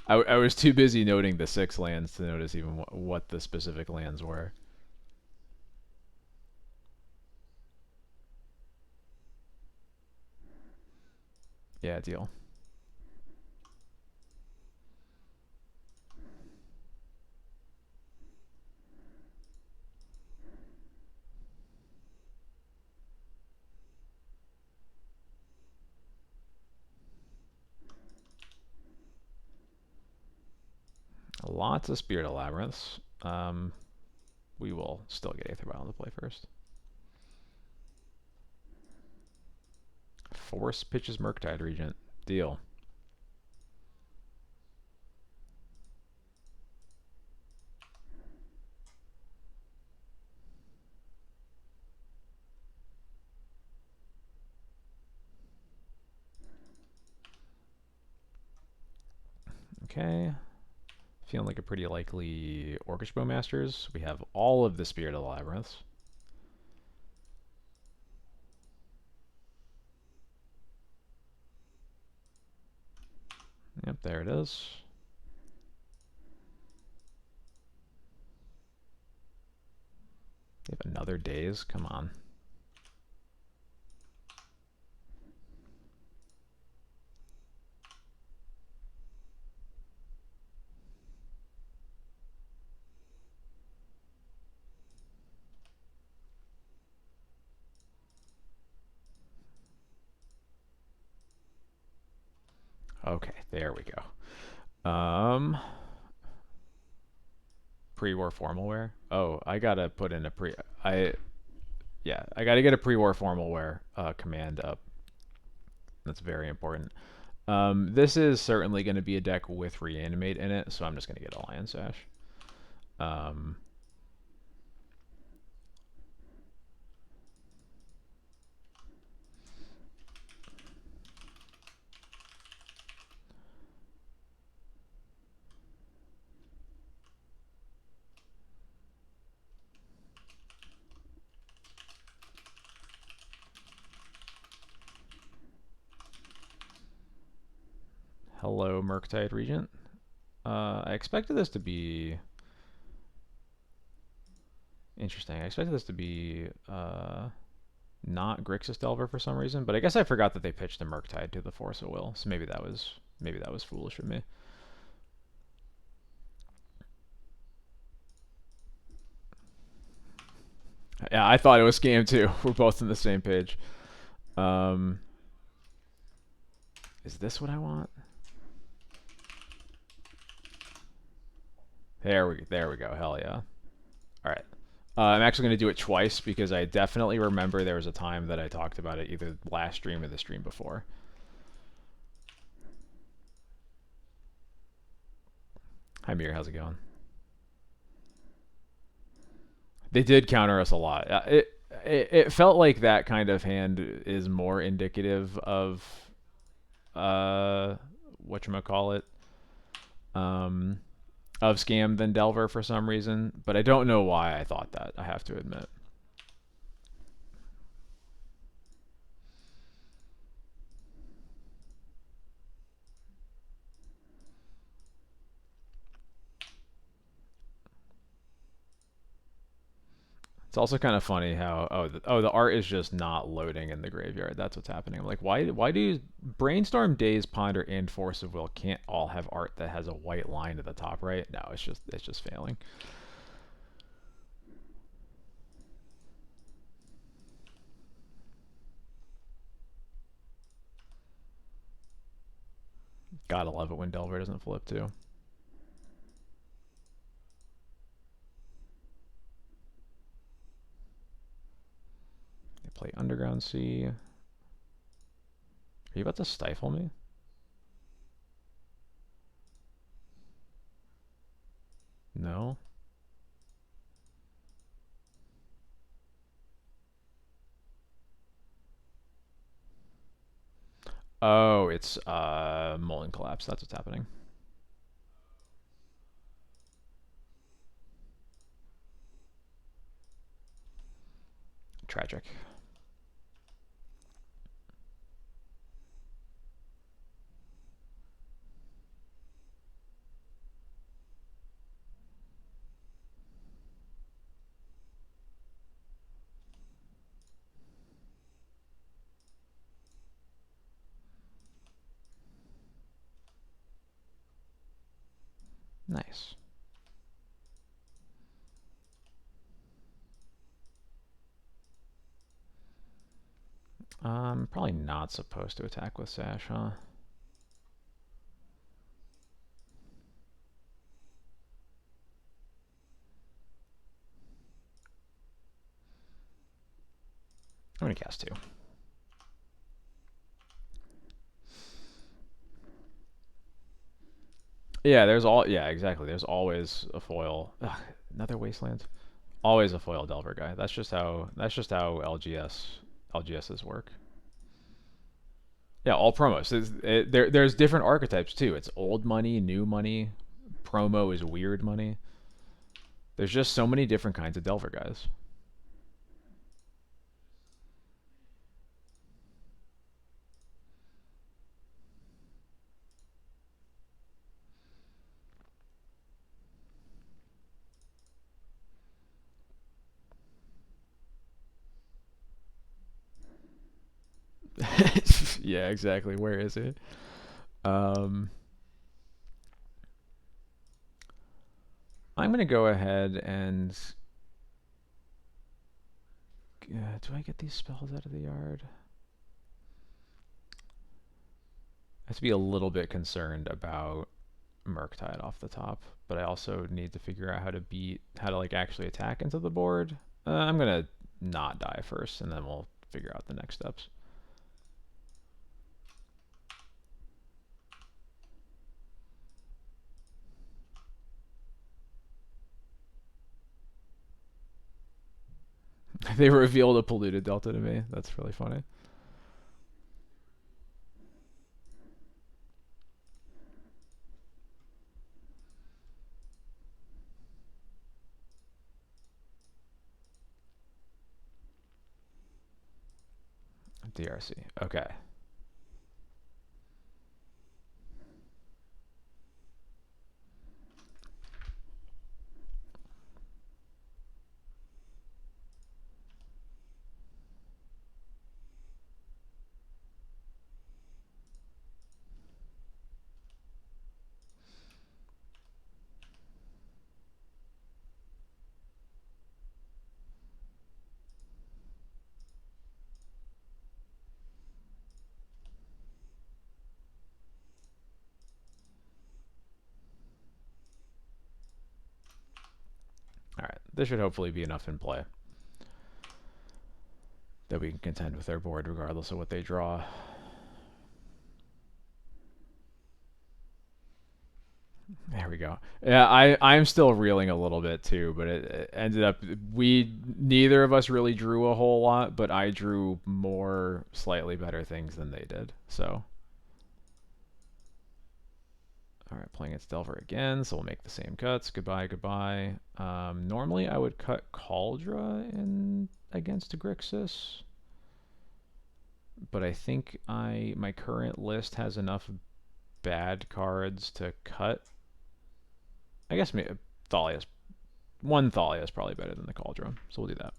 I was too busy noting the 6 lands to notice even what the specific lands were. Yeah, deal. Lots of Spirit of Labyrinths. We will still get Aether Vial to play first. Force pitches Murktide Regent. Deal. Okay. Feeling like a pretty likely Orcish Bowmasters. We have all of the Spirit of the Labyrinths. Yep, there it is. They have another Daze. Come on. Okay, there we go. Pre-war formal wear. Oh, I gotta put in a I gotta get a pre-war formal wear command up. That's very important. This is certainly going to be a deck with reanimate in it, so I'm just going to get a Lion Sash. Hello, Murktide Regent. I expected this to be interesting. I expected this to be not Grixis Delver for some reason, but I guess I forgot that they pitched the Murktide to the Force of Will, so maybe that was foolish of me. Yeah, I thought it was scam too. We're both on the same page. Um, is this what I want? There we go. Hell yeah. All right. I'm actually going to do it twice because I definitely remember there was a time that I talked about it either last stream or the stream before. Hi Mir, how's it going? They did counter us a lot. It felt like that kind of hand is more indicative of whatchamacallit, um of scam than Delver for some reason, but I don't know why I thought that, I have to admit. It's also kind of funny how the art is just not loading in the graveyard. That's what's happening. I'm like, why do Brainstorm, Daze, Ponder, and Force of Will can't all have art that has a white line at the top right? No, it's just failing. Gotta love it when Delver doesn't flip too. They play Underground Sea. Are you about to stifle me? No. Oh, it's Molten Collapse. That's what's happening. Tragic. Nice. Probably not supposed to attack with Sash, huh? I'm gonna cast two. Yeah, exactly. There's always a foil. Ugh, another Wasteland. Always a foil Delver guy. That's just how LGSs work. Yeah, all promos. There's different archetypes too. It's old money, new money. Promo is weird money. There's just so many different kinds of Delver guys. Yeah, exactly. Where is it? Um, I'm gonna go ahead and do I get these spells out of the yard? I have to be a little bit concerned about Murktide off the top, but I also need to figure out how to like actually attack into the board. I'm gonna not die first, and then we'll figure out the next steps. They revealed a polluted delta to me. That's really funny. DRC. Okay. there should hopefully be enough in play that we can contend with their board regardless of what they draw. There we go. Yeah, I'm still reeling a little bit too, but it ended up neither of us really drew a whole lot, but I drew more slightly better things than they did. So, all right, playing against Delver again, so we'll make the same cuts. Goodbye, goodbye. Normally I would cut Cauldra in against Grixis, but I think my current list has enough bad cards to cut. I guess Thalia's Thalia is probably better than the Cauldron, so we'll do that.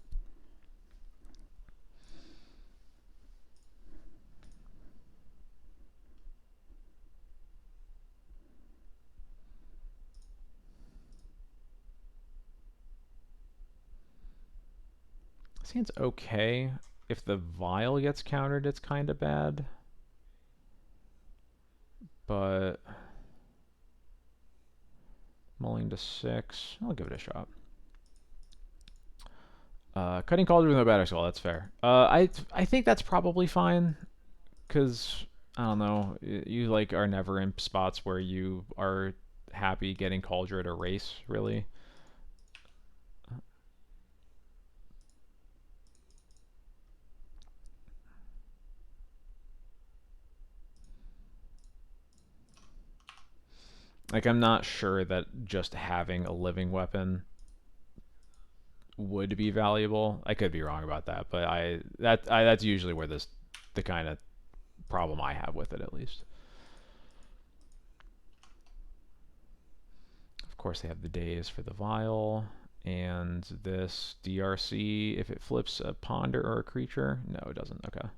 This hand's okay. If the Vial gets countered, it's kind of bad. But mulling to 6, I'll give it a shot. Cutting Cauldron with no Battle Skull, that's fair. I think that's probably fine, because I don't know, you like are never in spots where you are happy getting Cauldron to race, really. Like, I'm not sure that just having a living weapon would be valuable. I could be wrong about that, but that's usually where the kind of problem I have with it, at least. Of course, they have the days for the Vial, and this DRC, if it flips a Ponder or a creature. No, it doesn't. Okay.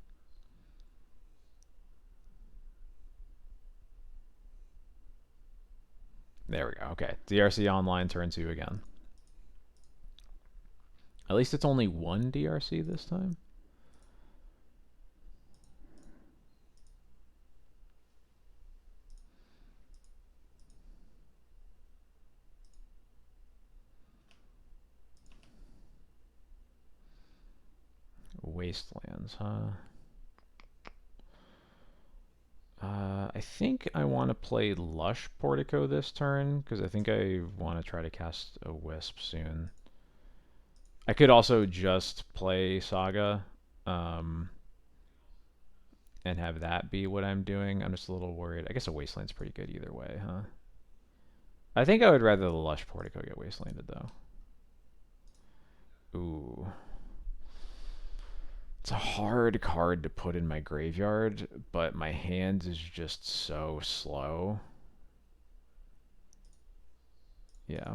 There we go. Okay. DRC online, turn 2 again. At least it's only one DRC this time. Wastelands, huh? I think I want to play Lush Portico this turn, because I think I want to try to cast a Wisp soon. I could also just play Saga, and have that be what I'm doing. I'm just a little worried. I guess a Wasteland's pretty good either way, huh? I think I would rather the Lush Portico get Wastelanded, though. Ooh. It's a hard card to put in my graveyard, but my hand is just so slow. Yeah.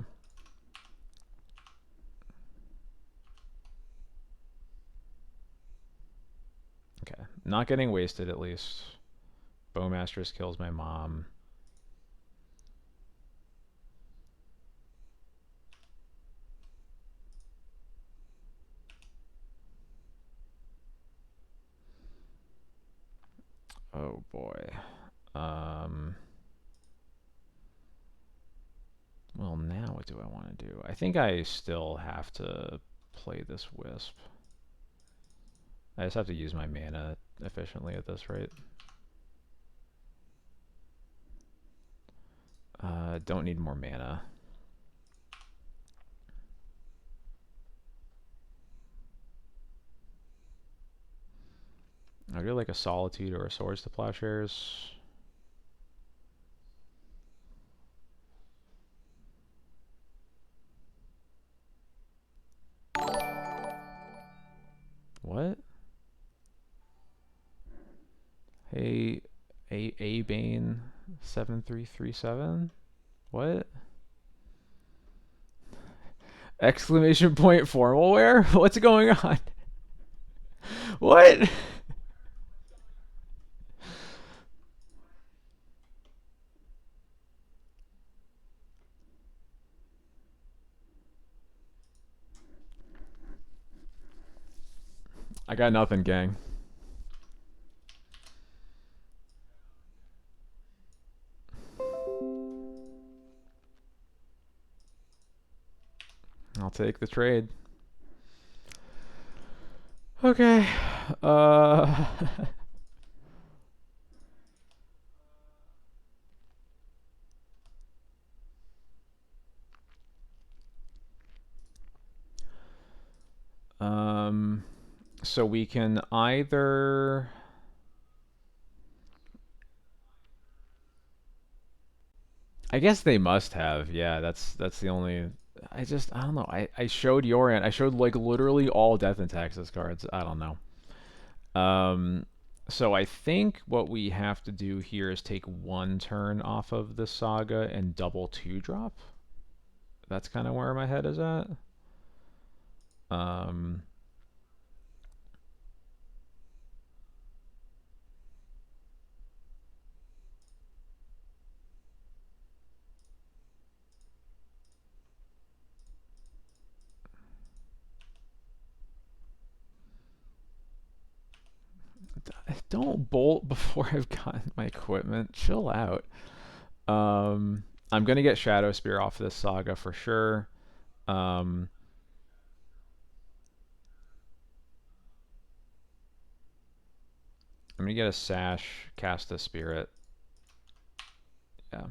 Okay. Not getting wasted, at least. Bowmaster's kills my mom. Oh boy. Well, now what do I want to do? I think I still have to play this Wisp. I just have to use my mana efficiently at this rate. Don't need more mana. I do like a Solitude or a Swords to Plowshares. What? Hey, A Bane 7337? What? Exclamation point formal wear? What's going on? What? I got nothing, gang. I'll take the trade. Okay. Uh um so we can either I guess they must have. Yeah, that's the only I don't know. I showed your end. I showed like literally all Death and Taxes cards. I don't know. Um, so I think what we have to do here is take one turn off of the Saga and double two drop. That's kind of where my head is at. Um, don't bolt before I've gotten my equipment. Chill out. Um, I'm gonna get Shadow Spear off this Saga for sure. Um, I'm gonna get a Sash, cast a Spirit. Yeah.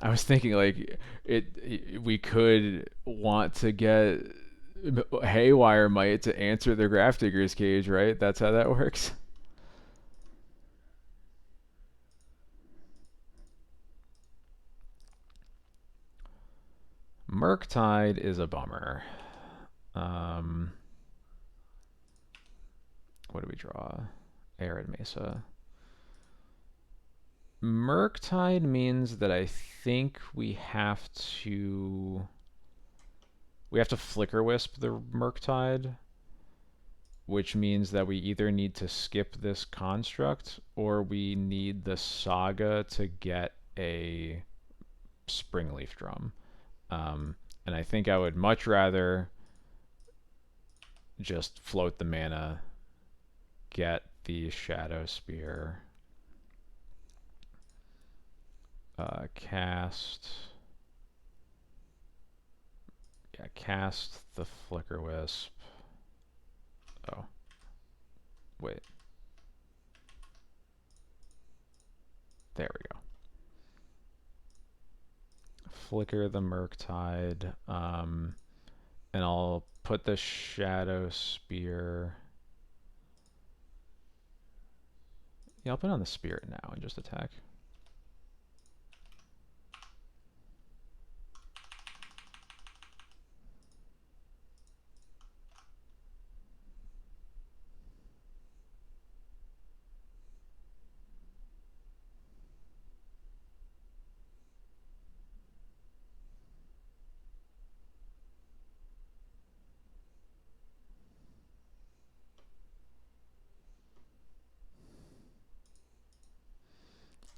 I was thinking like we could want to get Haywire Might to answer the Grafdigger's Cage, right? That's how that works. Murktide is a bummer. Um, what do we draw? Arid Mesa. Murktide means that I think we have to Flicker Wisp the Murktide, which means that we either need to skip this construct or we need the Saga to get a Springleaf Drum. And I think I would much rather just float the mana, get the Shadow Spear, cast. Yeah, cast the Flicker Wisp. Oh, wait. There we go. Flicker the Murktide. And I'll put the Shadow Spear. Yeah, I'll put on the Spirit now and just attack.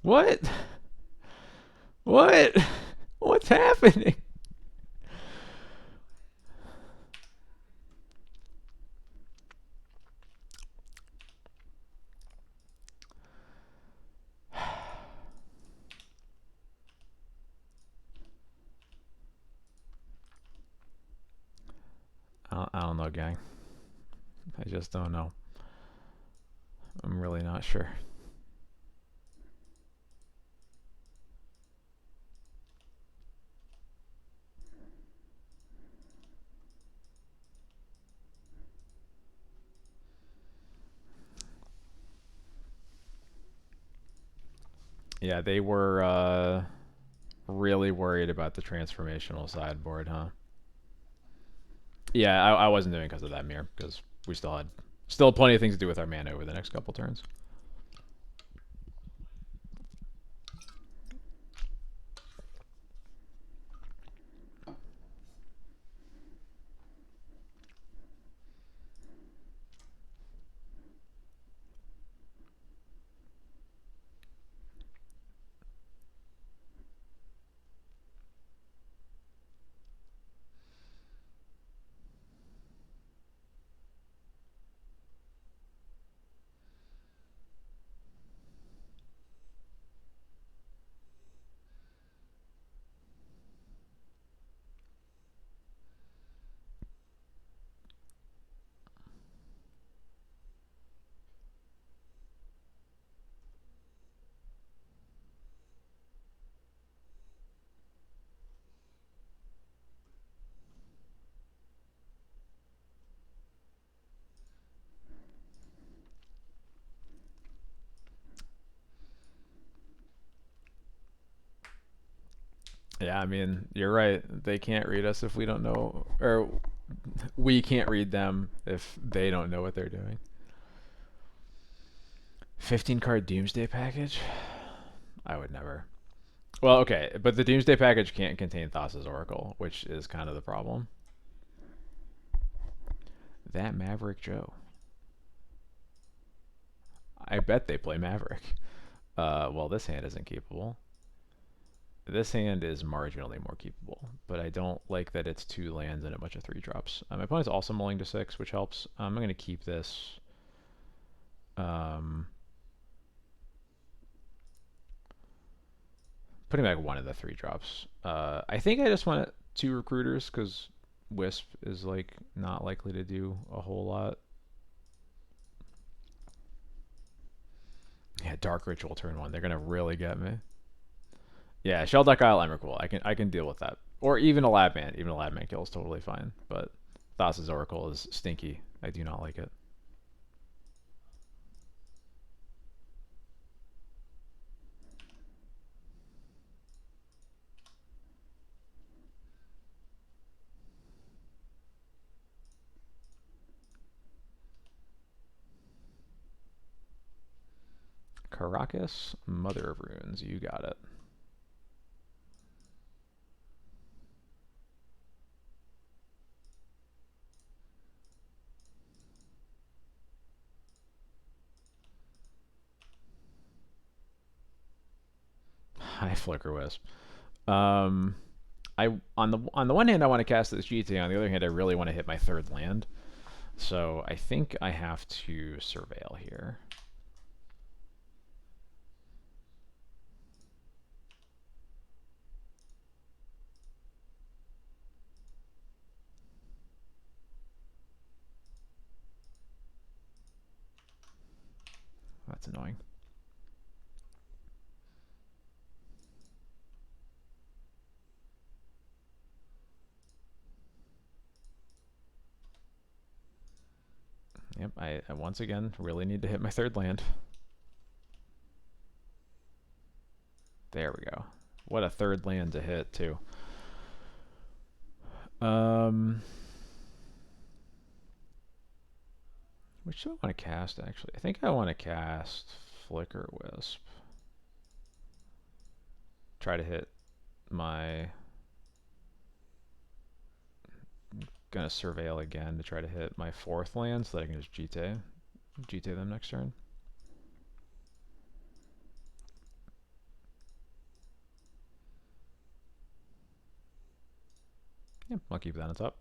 What? What? What's happening? I don't know, gang. I just don't know. I'm really not sure. Yeah, they were really worried about the transformational sideboard, huh? Yeah, I wasn't doing it because of that mirror, because we still had plenty of things to do with our mana over the next couple turns. Yeah, I mean, you're right. They can't read us if we don't know, or we can't read them if they don't know what they're doing. 15 card Doomsday package? I would never. Well, okay, but the Doomsday package can't contain Thassa's Oracle, which is kind of the problem. That Maverick Joe. I bet they play Maverick. Well, this hand isn't capable. This hand is marginally more capable, but I don't like that it's 2 lands and a bunch of 3 drops. My opponent's also mulling to 6, which helps. I'm going to keep this. Um, putting back one of the 3 drops. I think I just want 2 recruiters because Wisp is like not likely to do a whole lot. Yeah, Dark Ritual turn 1. They're gonna really get me. Yeah, Shelldeck Isle Emrakul. I can deal with that. Or even a Labman. Even a Labman kill is totally fine. But Thassa's Oracle is stinky. I do not like it. Caracas, Mother of Runes. You got it. Hi, Flicker Wisp. Um, I on the one hand I want to cast this GTA. On the other hand, I really want to hit my 3rd land. So I think I have to surveil here. That's annoying. Yep, I once again really need to hit my 3rd land. There we go. What a 3rd land to hit too. Which do I want to cast actually? I think I want to cast Flicker Wisp. Try to hit my. Gonna surveil again to try to hit my 4th land so that I can just GTA them next turn. Yep, I'll keep that on top.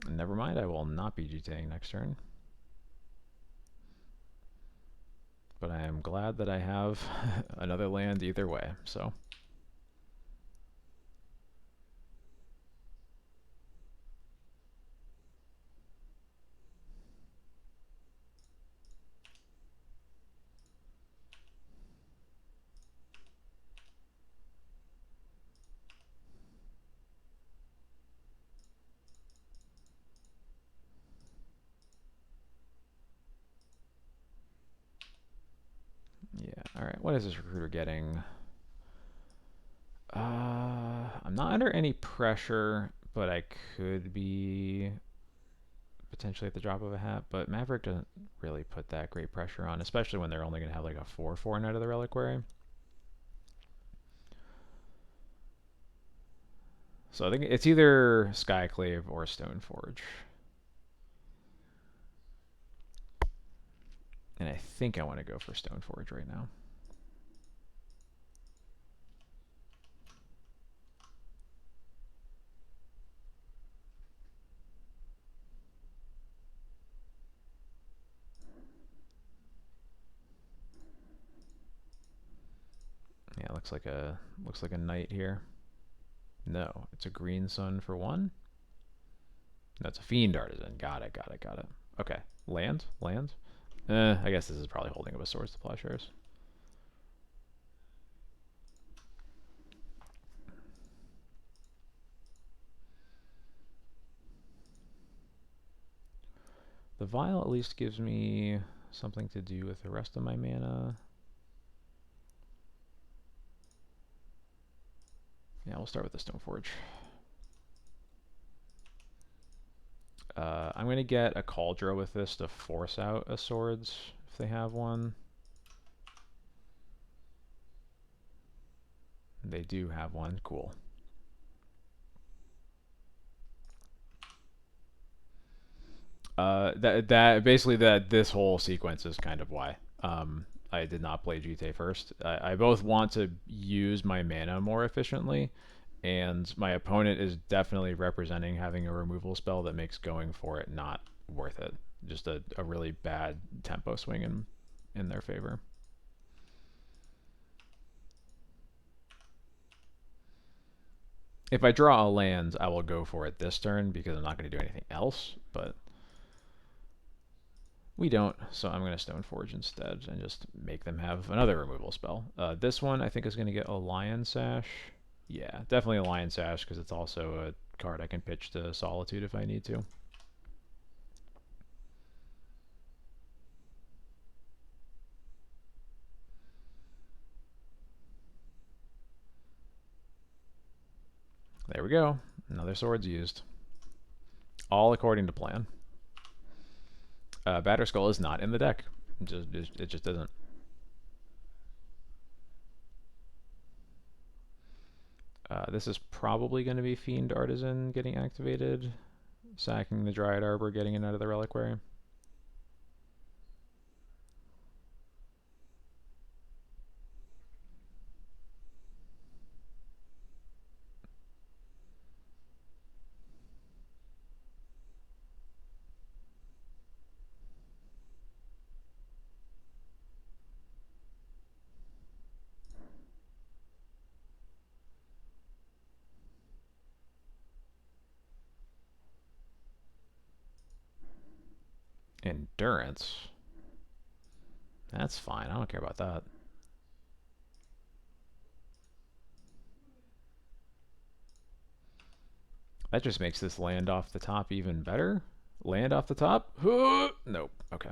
Never mind, I will not be GTAing next turn. But I am glad that I have another land either way, so. Yeah, alright, what is this recruiter getting? I'm not under any pressure, but I could be potentially at the drop of a hat, but Maverick doesn't really put that great pressure on, especially when they're only going to have like a 4/4 Knight of the Reliquary. So I think it's either Skyclave or Stoneforge. And I think I want to go for Stoneforge right now. Yeah, looks like a knight here. No, it's a green sun for 1. That's a Fiend Artisan. Got it, got it, got it. Okay, land. I guess this is probably holding up a Swords to Plowshares. The Vial at least gives me something to do with the rest of my mana. Yeah, we'll start with the Stoneforge. I'm going to get a Cauldron with this to force out a Swords if they have one. They do have one. Cool. This whole sequence is kind of why I did not play GTA first. I both want to use my mana more efficiently, and my opponent is definitely representing having a removal spell that makes going for it not worth it. Just a really bad tempo swing in their favor. If I draw a land, I will go for it this turn because I'm not going to do anything else, but we don't, so I'm going to Stoneforge instead and just make them have another removal spell. This one I think is going to get a Lion Sash. Yeah, definitely a Lion Sash because it's also a card I can pitch to Solitude if I need to. There we go. Another Swords used. All according to plan. Batterskull is not in the deck. It just isn't. This is probably going to be Fiend Artisan getting activated. Sacking the Dryad Arbor, getting it out of the Reliquary. Endurance. That's fine. I don't care about that. That just makes this land off the top even better. Land off the top? Nope. Okay.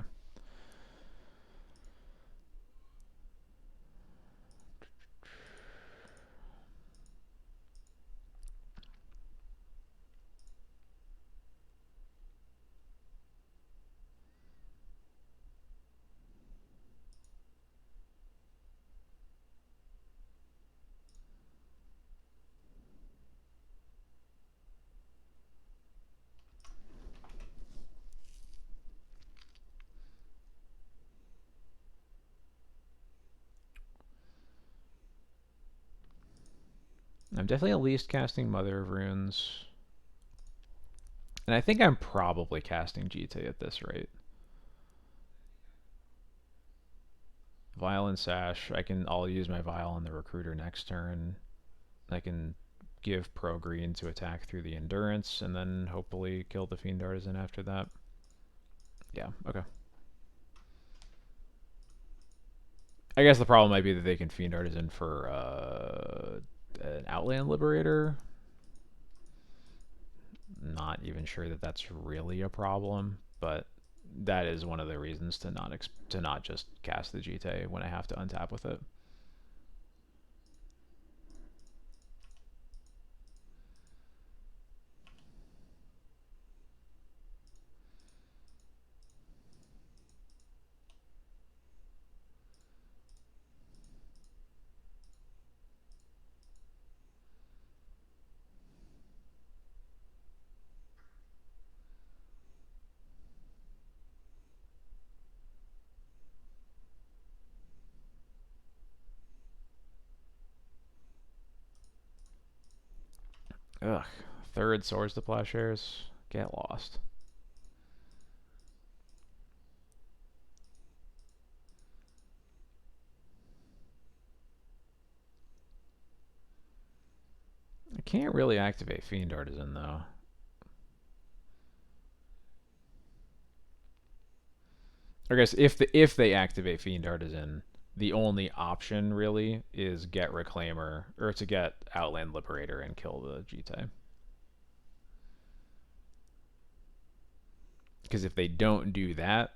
I'm definitely at least casting Mother of Runes. And I think I'm probably casting GTA at this rate. Vial and Sash. I'll use my Vial on the Recruiter next turn. I can give Pro Green to attack through the Endurance, and then hopefully kill the Fiend Artisan after that. Yeah, okay. I guess the problem might be that they can Fiend Artisan for an Outland Liberator. Not even sure that that's really a problem, but that is one of the reasons to not just cast the GTA when I have to untap with it. Ugh. Third Swords to Plowshares. Get lost. I can't really activate Fiend Artisan though. I guess if they activate Fiend Artisan, the only option really is get Reclaimer or to get Outland Liberator and kill the GTA. Because if they don't do that,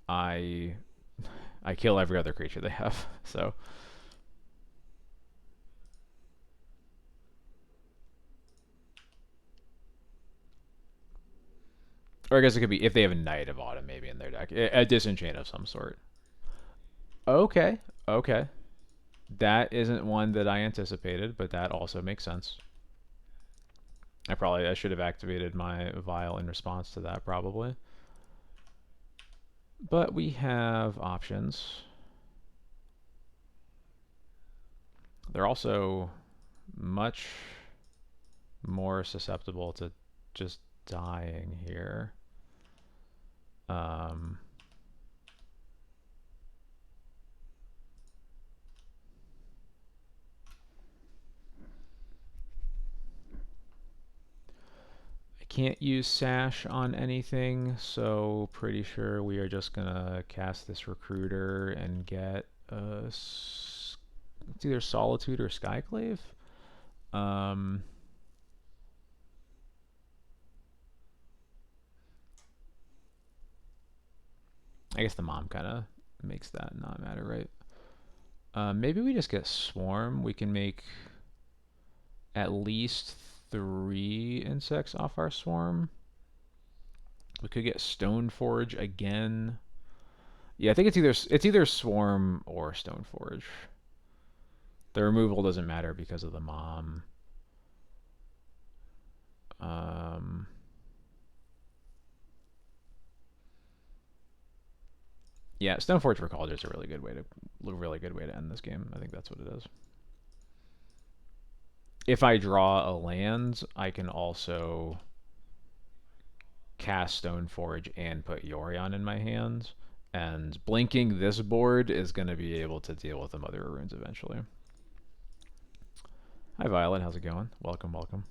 I I kill every other creature they have. So, or I guess it could be if they have a Knight of Autumn maybe in their deck, a disenchant of some sort. Okay, okay. That isn't one that I anticipated, but that also makes sense. I should have activated my vial in response to that probably. But we have options. They're also much more susceptible to just dying here. Um, I can't use Sash on anything, so pretty sure we are just gonna cast this Recruiter and get it's either Solitude or Skyclave. Um, I guess the mom kind of makes that not matter, right? Maybe we just get Swarm. We can make at least 3 insects off our Swarm. We could get Stoneforge again. Yeah, I think it's either Swarm or Stoneforge. The removal doesn't matter because of the mom. Um, yeah, Stoneforge for College is a really good way to end this game. I think that's what it is. If I draw a land, I can also cast Stoneforge and put Yorion in my hands. And blinking this board is going to be able to deal with the Mother of Runes eventually. Hi Violet, how's it going? Welcome, welcome.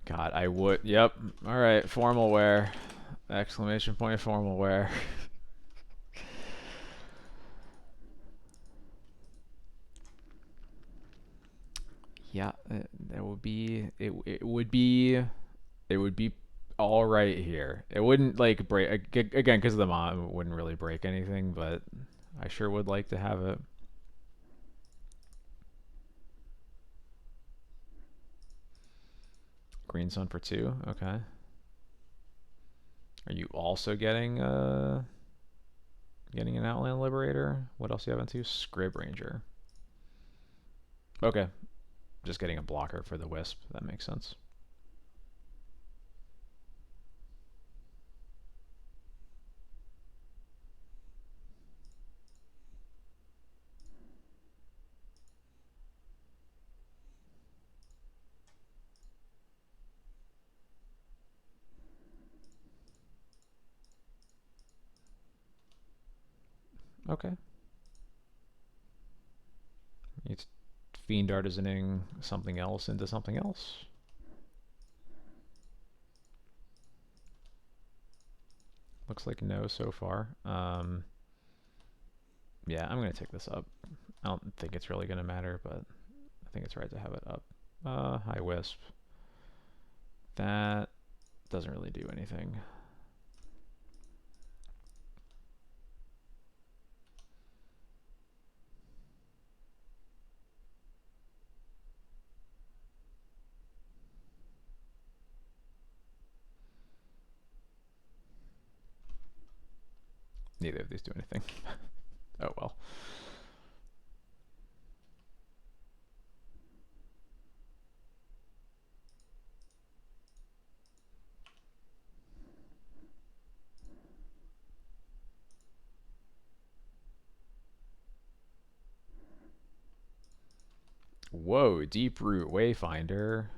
God, I would. Yep. All right. Formal wear. Exclamation point. Formal wear. Yeah, that would be. It would be. It would be all right here. It wouldn't like break again because of the mod. It wouldn't really break anything, but I sure would like to have it. Green Sun for 2. Okay. Are you also getting an Outland Liberator? What else do you have into? Scrib Ranger. Okay. Just getting a blocker for the Wisp. That makes sense. Okay. It's Fiend Artisaning something else into something else. Looks like no so far. Yeah, I'm going to take this up. I don't think it's really going to matter, but I think it's right to have it up. High Wisp. That doesn't really do anything. Neither of these do anything. Oh well. Whoa, Deeproot Wayfinder.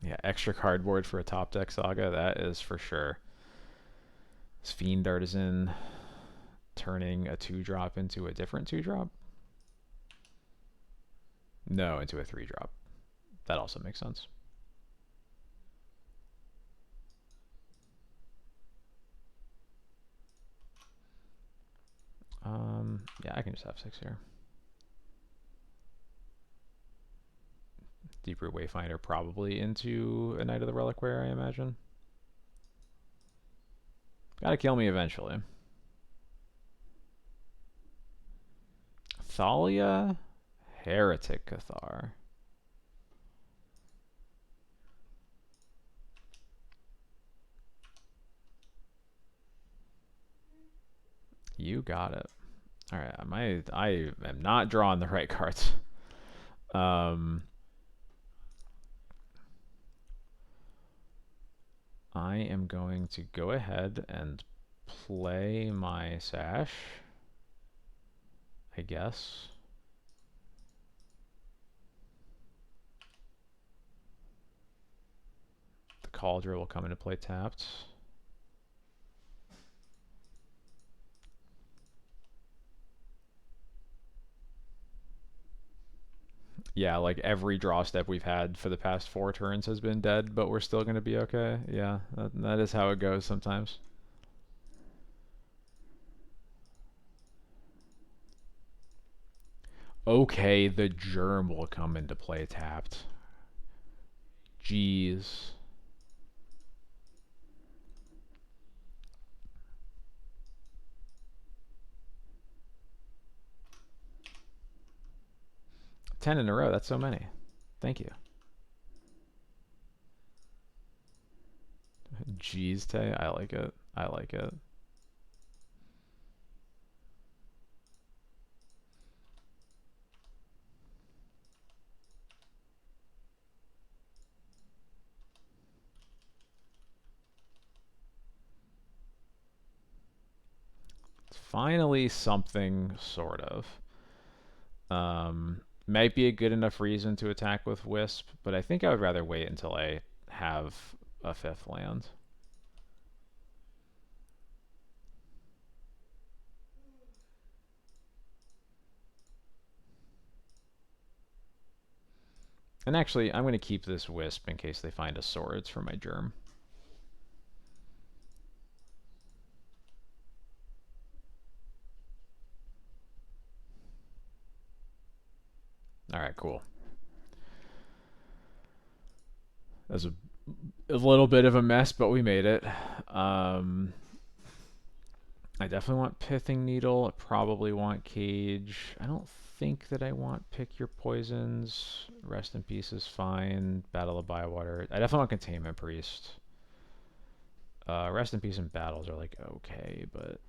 Yeah, extra cardboard for a top deck Saga, that is for sure. Is Fiend Artisan turning a 2-drop into a different 2-drop? No, into a 3-drop. That also makes sense. Yeah, I can just have 6 here. Deep Root Wayfinder probably into a Knight of the Reliquary, I imagine. Gotta kill me eventually. Thalia? Heretic Cathar. You got it. Alright, I am not drawing the right cards. I am going to go ahead and play my Sash, I guess. The Cauldron will come into play tapped. Yeah, like every draw step we've had for the past 4 turns has been dead, but we're still going to be okay. Yeah, that is how it goes sometimes. Okay, the Germ will come into play tapped. Jeez. Ten in a row, that's so many. Thank you. Jeez, Tay, I like it. I like it. It's finally something, sort of. Might be a good enough reason to attack with Wisp, but I think I would rather wait until I have a 5th land. And actually, I'm going to keep this Wisp in case they find a Swords for my Germ. Alright, cool. That was a little bit of a mess, but we made it. I definitely want Pithing Needle. I probably want Cage. I don't think that I want Pick Your Poisons. Rest in Peace is fine. Battle of Bywater. I definitely want Containment Priest. Rest in Peace and Battles are like okay, but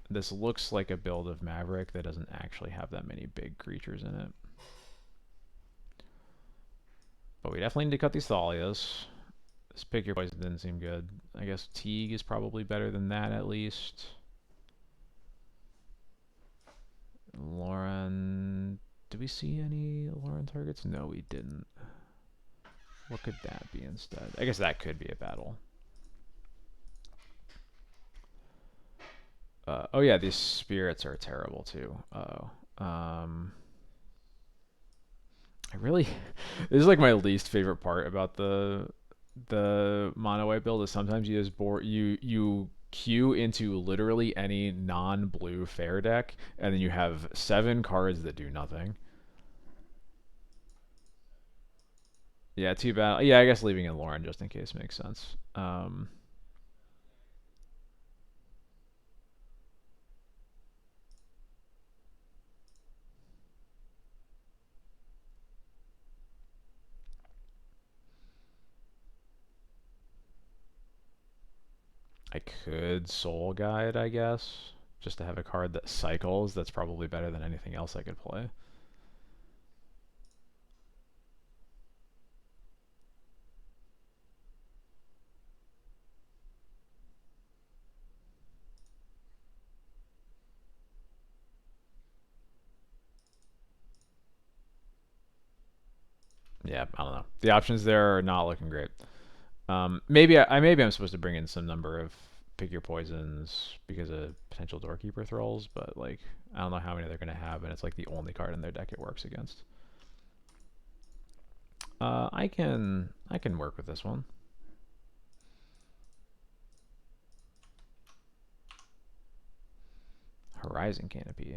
this looks like a build of Maverick that doesn't actually have that many big creatures in it. But we definitely need to cut these Thalias. This Pick Your Poison didn't seem good. I guess Teague is probably better than that at least. Lauren. Did we see any Lauren targets? No, we didn't. What could that be instead? I guess that could be a battle. Oh yeah, these spirits are terrible too. Oh. I really this is like my least favorite part about the mono white build is sometimes you just you queue into literally any non-blue fair deck and then you have 7 cards that do nothing. Yeah, too bad. Yeah, I guess leaving in Lauren just in case makes sense. I could Soul Guide, I guess, just to have a card that cycles. That's probably better than anything else I could play. Yeah, I don't know. The options there are not looking great. Maybe I'm supposed to bring in some number of pick your poisons because of potential doorkeeper thralls, but like I don't know how many they're gonna have, and it's like the only card in their deck it works against. I can work with this one. Horizon Canopy.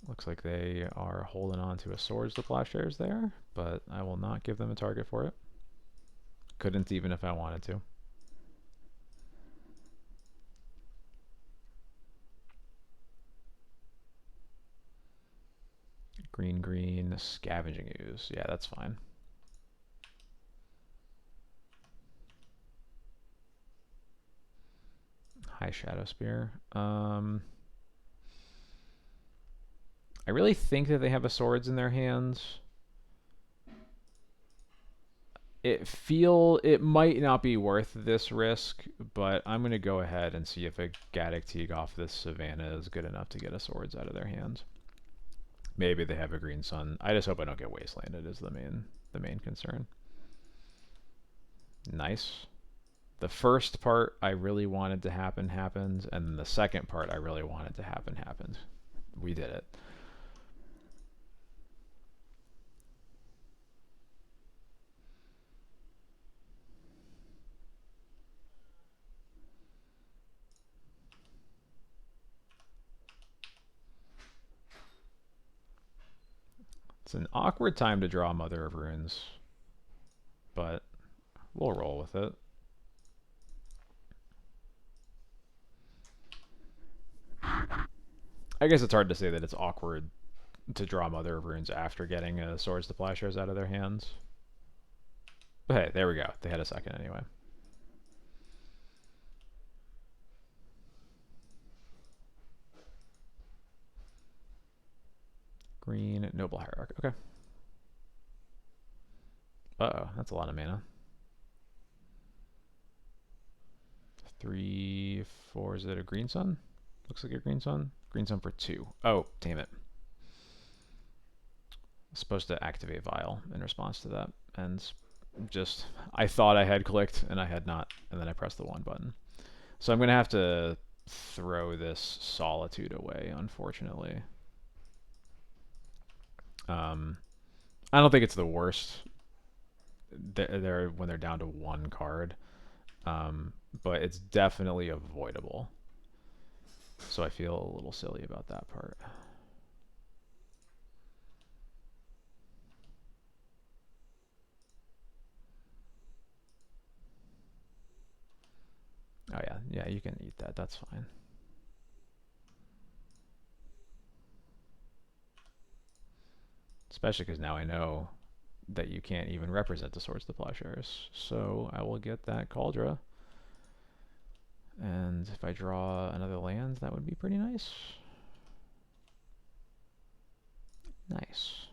Looks like they are holding on to a Swords to Plowshares there, but I will not give them a target for it. Couldn't even if I wanted to. Green, green, Scavenging Ooze. Yeah, that's fine. High Shadow Spear. I really think that they have a Swords in their hands. It might not be worth this risk, but I'm gonna go ahead and see if a Gaddock Teeg off this Savannah is good enough to get a Swords out of their hands. Maybe they have a Green Sun. I just hope I don't get Wastelanded is the main concern. Nice. The first part I really wanted to happen happened, and then the second part I really wanted to happen happened. We did it. It's an awkward time to draw Mother of Runes, but we'll roll with it. I guess it's hard to say that it's awkward to draw Mother of Runes after getting a Swords to Plowshares out of their hands. But hey, there we go. They had a second anyway. Green, Noble Hierarch. Okay. Uh-oh, that's a lot of mana. 3, 4, is it a Green Sun? Looks like a Green Sun. Green Sun for 2. Oh, damn it. Supposed to activate Vial in response to that, and just I thought I had clicked and I had not, and then I pressed the 1 button. So I'm gonna have to throw this Solitude away, unfortunately. I don't think it's the worst. They're when they're down to 1 card, but it's definitely avoidable. So I feel a little silly about that part. Oh yeah, yeah, you can eat that. That's fine. Especially because now I know that you can't even represent the Swords to Plowshares. So I will get that Cauldron. And if I draw another land, that would be pretty nice. Nice.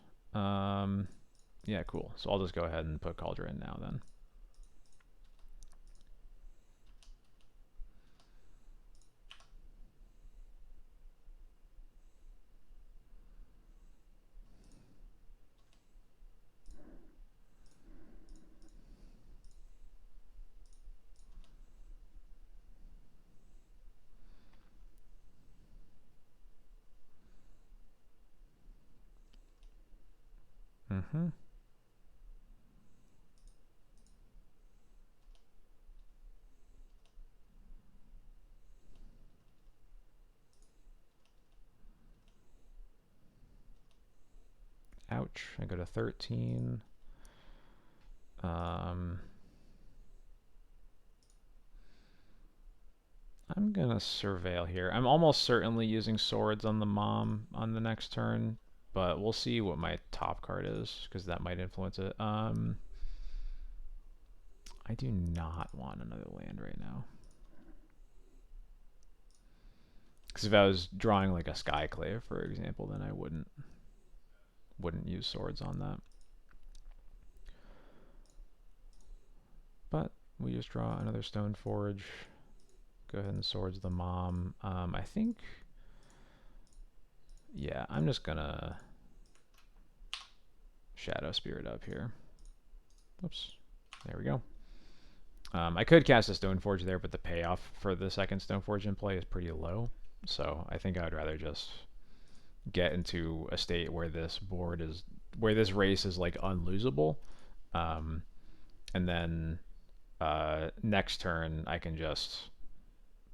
Yeah, cool. So I'll just go ahead and put Cauldron in now then. Mm-hmm. Ouch. I go to 13. I'm gonna surveil here. I'm almost certainly using Swords on the mom on the next turn, but we'll see what my top card is, because that might influence it. I do not want another land right now. Because if I was drawing like a Skyclave, for example, then I wouldn't use Swords on that. But we just draw another Stoneforge. Go ahead and Swords the mom. I think, yeah, I'm just gonna Shadow Spirit up here. Oops. There we go. I could cast a Stoneforge there, but the payoff for the second Stoneforge in play is pretty low. So I think I would rather just get into a state where this race is like unlosable, and then next turn I can just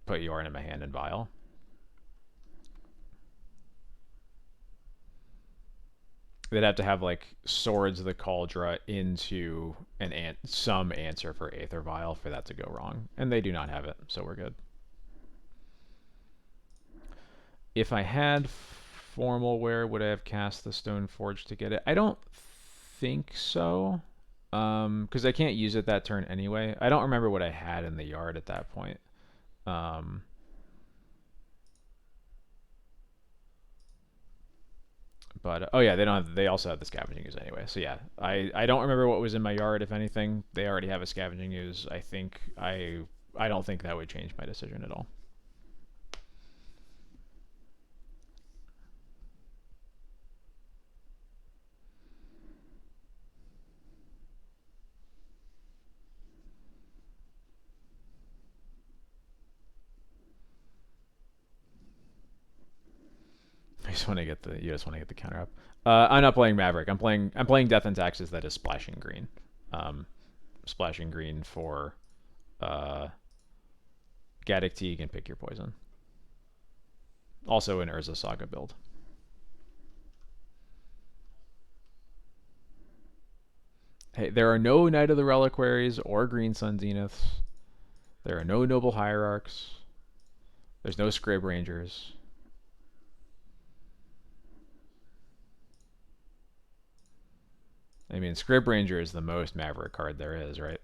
put Yorn in my hand and Vial. They'd have to have like Swords the Cauldron into some answer for Aether Vial for that to go wrong, and they do not have it, so we're good. If I had Formal Wear, would I have cast the Stoneforge to get it? I don't think so, because I can't use it that turn anyway. I don't remember what I had in the yard at that point. But oh yeah, they don't have. They also have the Scavenging Ooze anyway. So yeah, I don't remember what was in my yard. If anything, they already have a Scavenging Ooze. I don't think that would change my decision at all. I just want to get the. You just want to get the counter up. I'm not playing Maverick. I'm playing Death and Taxes that is splashing green. Splashing green for Gaddock Teague and pick your poison. Also an Urza Saga build. Hey, there are no Knight of the Reliquaries or Green Sun Zeniths. There are no Noble Hierarchs. There's no Scrib Rangers. I mean, Scrib Ranger is the most Maverick card there is, right?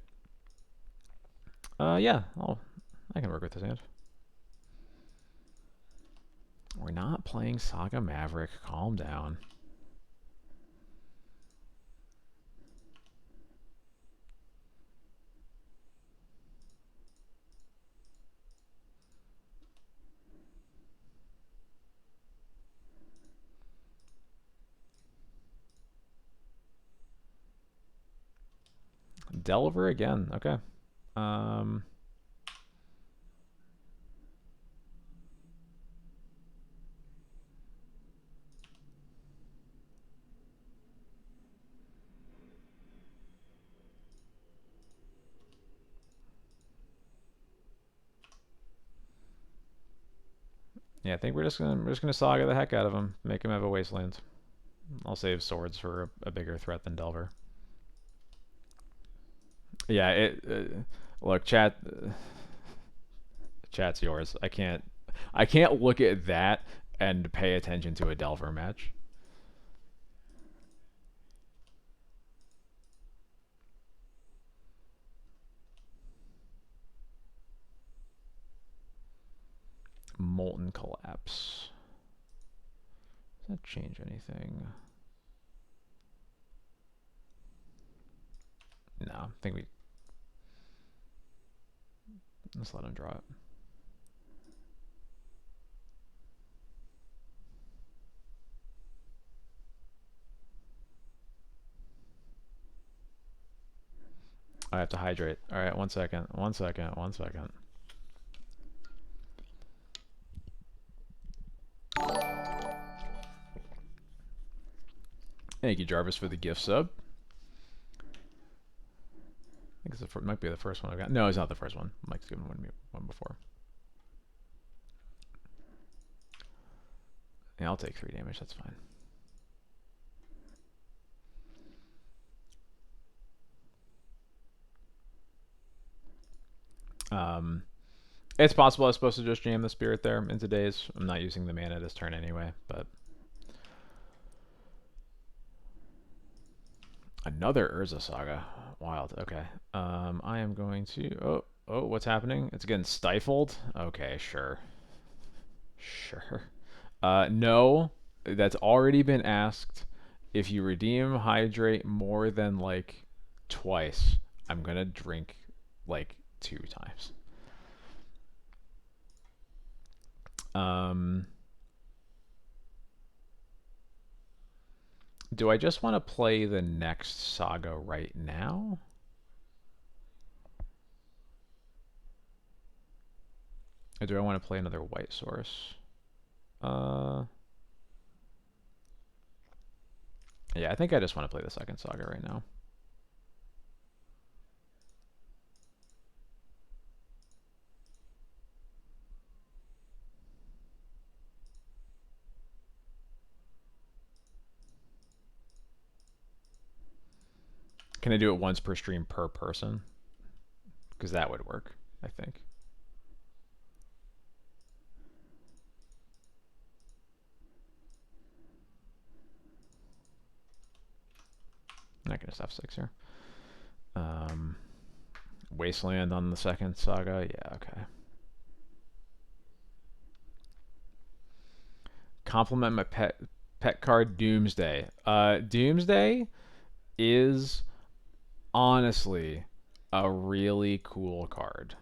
Yeah, I can work with this hand. We're not playing Saga Maverick. Calm down. Delver again. Okay. Yeah, I think we're just gonna Saga the heck out of him, make him have a Wasteland. I'll save Swords for a bigger threat than Delver. Yeah, look, chat's yours. I can't look at that and pay attention to a Delver match. Molten Collapse. Does that change anything? No, I think let's let him draw it. I have to hydrate. All right, 1 second. 1 second. 1 second. Thank you, Jarvis, for the gift sub. I think it might be the first one I've got. No, it's not the first one. Mike's given one before. Yeah, I'll take 3 damage. That's fine. It's possible I was supposed to just jam the Spirit there into Daze. I'm not using the mana this turn anyway, but another Urza Saga. Wild. Okay. I am going to. Oh, what's happening? It's getting stifled. Okay, sure. No, that's already been asked. If you redeem Hydrate more than like twice, I'm gonna drink like 2 times. Do I just want to play the next Saga right now? Or do I want to play another white source? Uh, yeah, I think I just want to play the second Saga right now. Can I do it once per stream per person? Because that would work, I think. I'm not going to F6 here. Wasteland on the second Saga? Yeah, okay. Compliment my pet card, Doomsday. Doomsday is honestly a really cool card.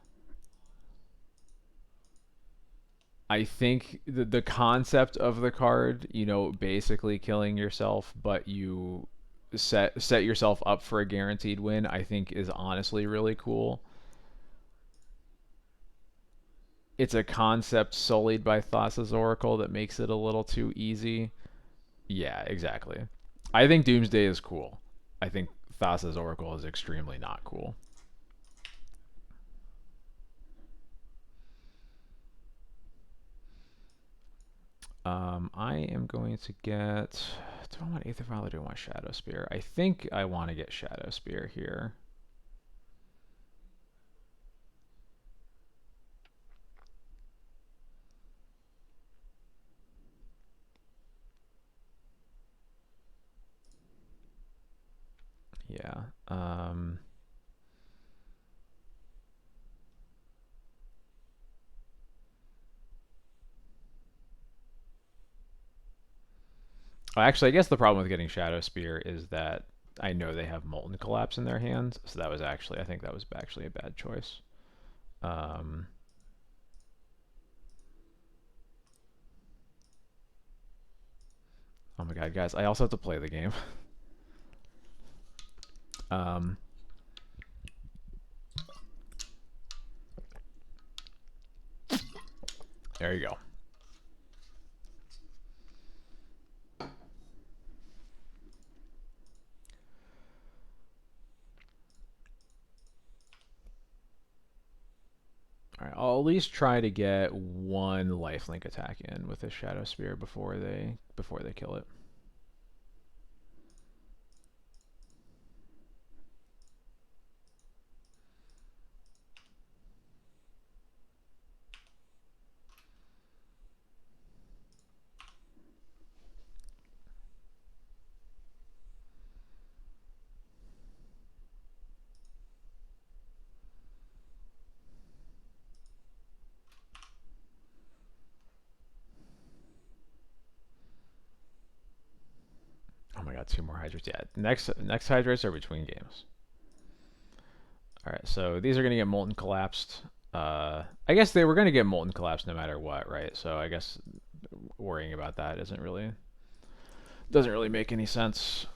I think the concept of the card, you know, basically killing yourself, but you set yourself up for a guaranteed win, I think is honestly really cool. It's a concept sullied by Thassa's Oracle that makes it a little too easy. Yeah, exactly. I think Doomsday is cool. I think Thassa's Oracle is extremely not cool. I am going to get. Do I want Aether Vial or do I want Shadow Spear? I think I want to get Shadow Spear here. Yeah. Actually, I guess the problem with getting Shadow Spear is that I know they have Molten Collapse in their hands, so that was actually, I think that was actually a bad choice. Um, oh my god, guys, I also have to play the game. um, there you go. All right, I'll at least try to get one lifelink attack in with this Shadow Spear before they kill it. Oh my god, two more Hydrates. Yeah, next Hydrates are between games. All right, so these are gonna get Molten Collapsed. I guess they were gonna get Molten Collapsed no matter what, right? So I guess worrying about that doesn't really make any sense.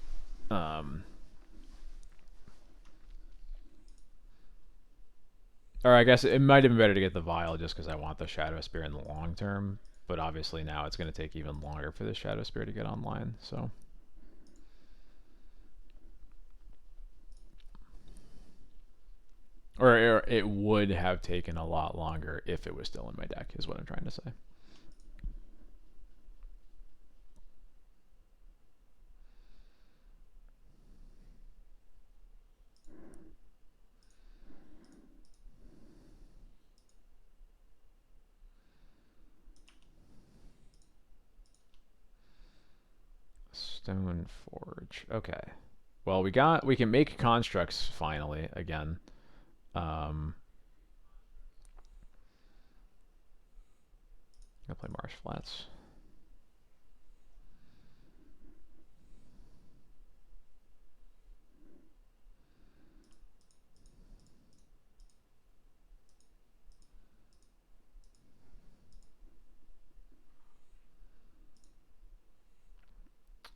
Um, or I guess it might have been better to get the Vial just because I want the Shadow Spear in the long term. But obviously now it's going to take even longer for the Shadow Spear to get online. So, or it would have taken a lot longer if it was still in my deck, is what I'm trying to say. Stone Forge. Okay. Well, we can make constructs finally again. Um, I'll play Marsh Flats.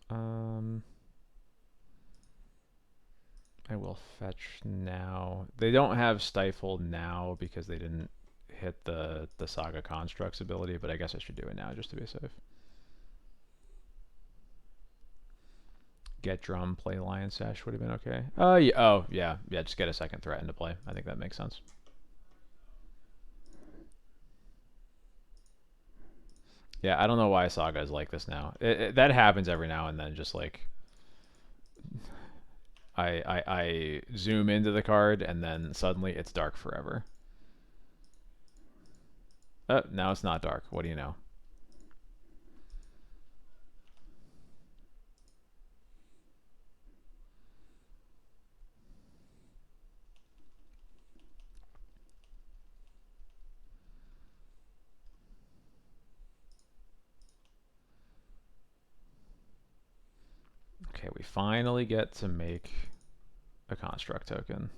Um, I will fetch now. They don't have Stifle now because they didn't hit the Saga Constructs ability, but I guess I should do it now just to be safe. Get Drum, play Lion Sash would have been okay. Yeah. Just get a second threat into play. I think that makes sense. Yeah, I don't know why Saga is like this now. That happens every now and then. Just like I zoom into the card and then suddenly it's dark forever. Now it's not dark. What do you know? Okay, we finally get to make a construct token.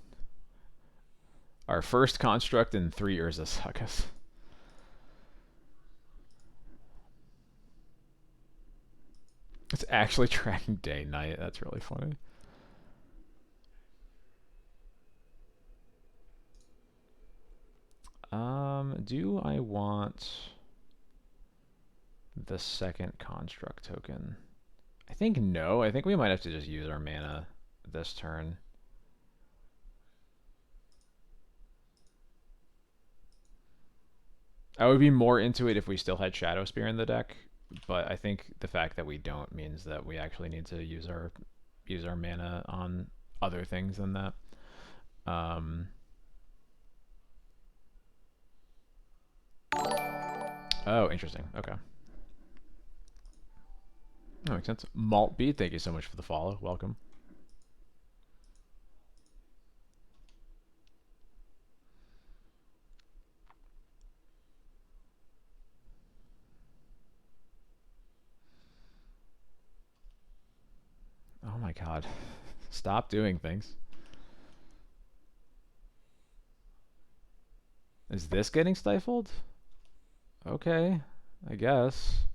Our first construct in 3 Urza Sagas. It's actually tracking day night. That's really funny. Do I want the second construct token? I think no. I think we might have to just use our mana this turn. I would be more into it if we still had Shadow Spear in the deck, but I think the fact that we don't means that we actually need to use our mana on other things than that. Oh, interesting. Okay. That makes sense. Malt Beat, thank you so much for the follow. Welcome. Oh my god. Stop doing things. Is this getting stifled? Okay, I guess.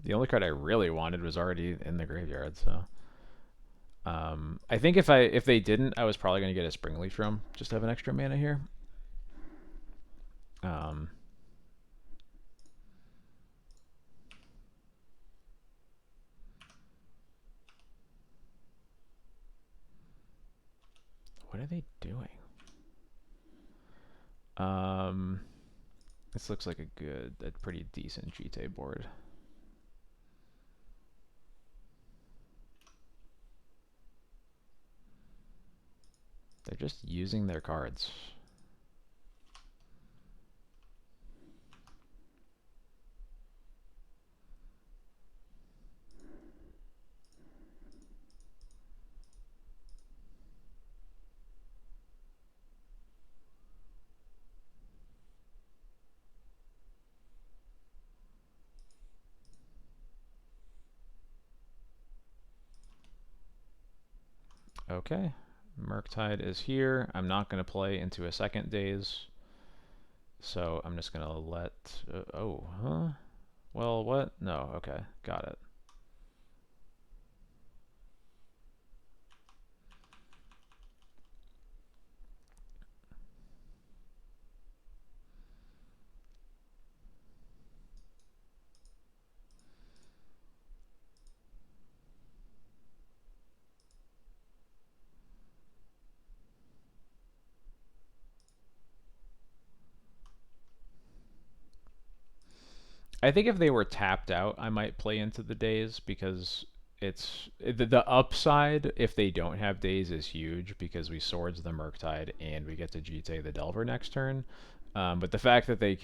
The only card I really wanted was already in the graveyard, so I think if they didn't, I was probably gonna get a Springleaf from just to have an extra mana here. What are they doing? This looks like a pretty decent GT board. They're just using their cards. Okay, Murktide is here. I'm not going to play into a second daze, so I'm just going to let... oh, huh? Well, what? No, okay, got it. I think if they were tapped out, I might play into the daze because it's the upside if they don't have daze is huge because we swords the Murktide and we get to GT the Delver next turn. But the fact that they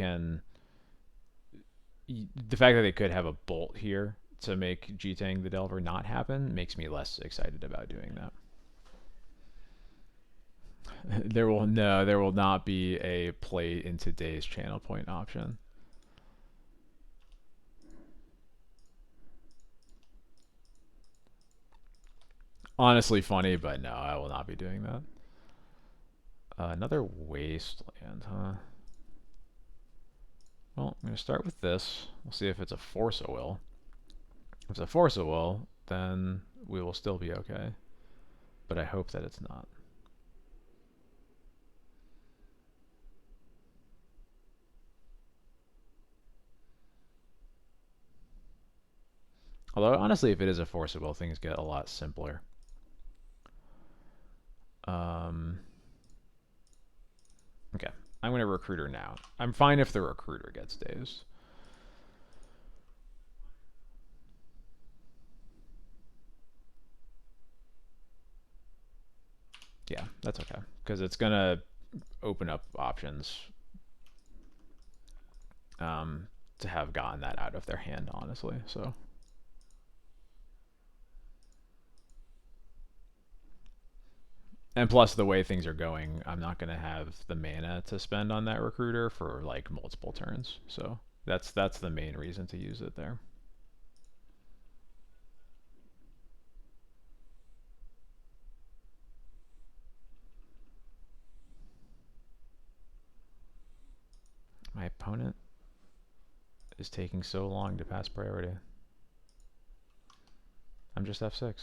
could have a bolt here to make G-Tang the Delver not happen makes me less excited about doing that. There will not be a play in today's channel point option. Honestly funny, but no, I will not be doing that. Another wasteland, huh? Well, I'm going to start with this. We'll see if it's a Force of Will. If it's a Force of Will, then we will still be okay. But I hope that it's not. Although, honestly, if it is a Force of Will, things get a lot simpler. Okay, I'm going to Recruiter now. I'm fine if the Recruiter gets dazed. Yeah, that's okay. Because it's going to open up options to have gotten that out of their hand, honestly. So, and plus the way things are going, I'm not going to have the mana to spend on that Recruiter for like multiple turns. So that's the main reason to use it there. My opponent is taking so long to pass priority. I'm just F6.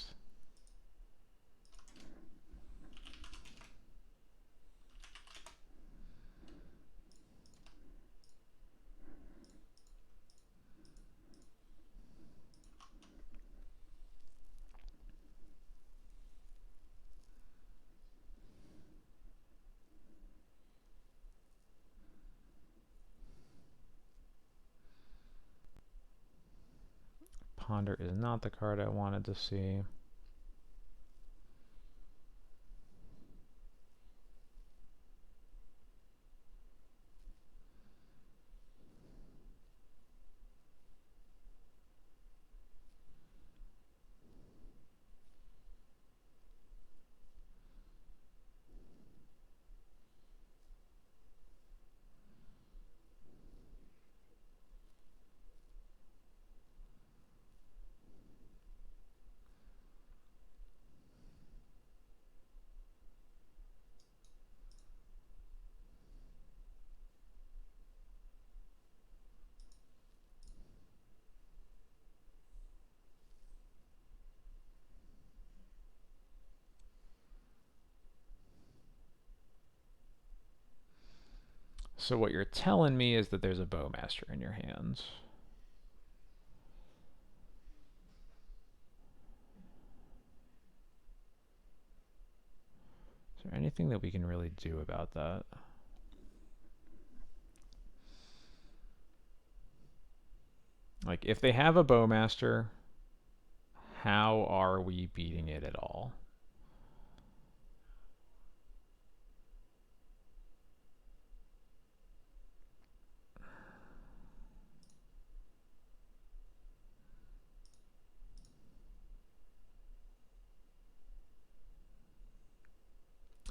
Ponder is not the card I wanted to see. So what you're telling me is that there's a Bowmaster in your hands. Is there anything that we can really do about that? Like, if they have a Bowmaster, how are we beating it at all?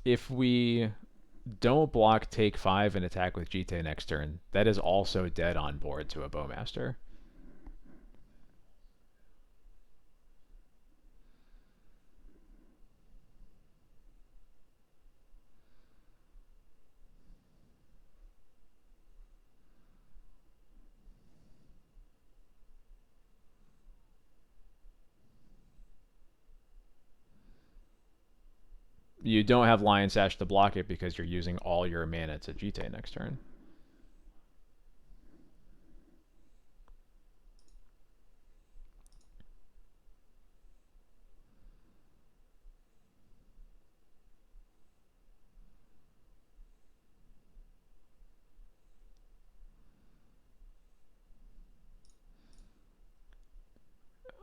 If we don't block take 5 and attack with Jite next turn, that is also dead on board to a Bowmaster. You don't have Lion Sash to block it because you're using all your mana to Jite next turn.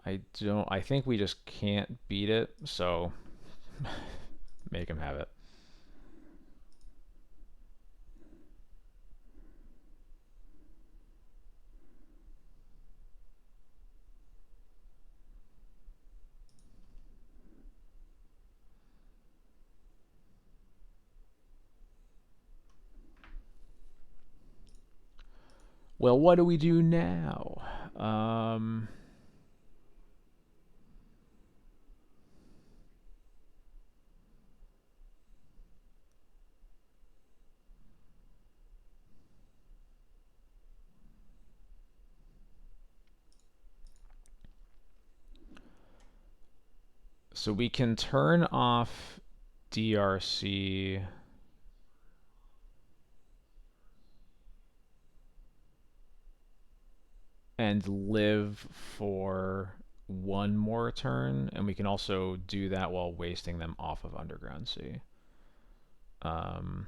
I think we just can't beat it, so make him have it. Well, what do we do now? Um, so we can turn off DRC and live for one more turn, and we can also do that while wasting them off of Underground Sea. Um,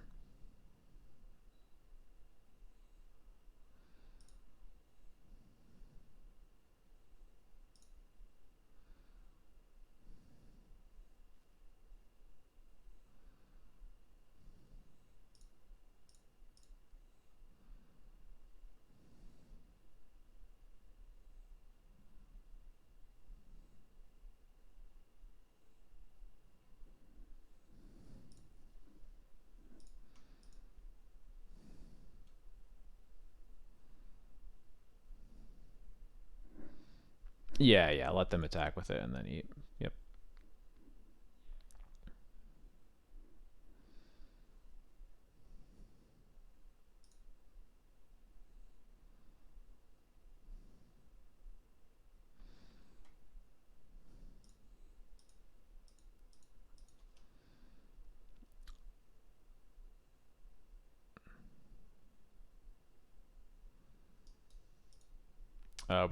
yeah, yeah, let them attack with it and then eat. Yep.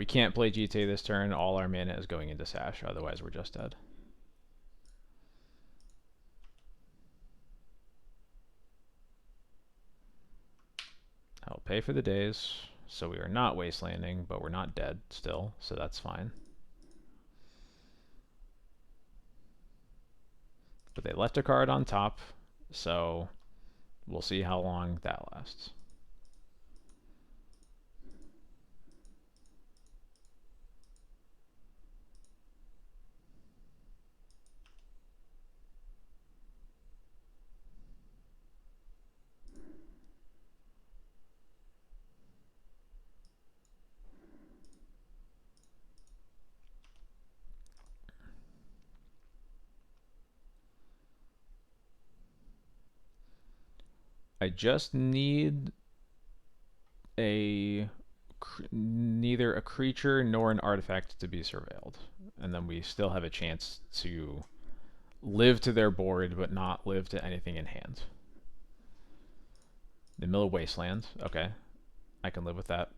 We can't play GTA this turn. All our mana is going into Sash, otherwise we're just dead. I'll pay for the days, so we are not wastelanding, but we're not dead still, so that's fine. But they left a card on top, so we'll see how long that lasts. I just need a neither a creature nor an artifact to be surveilled, and then we still have a chance to live to their board but not live to anything in hand. The middle wasteland, okay, I can live with that.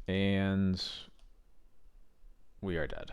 And we are dead.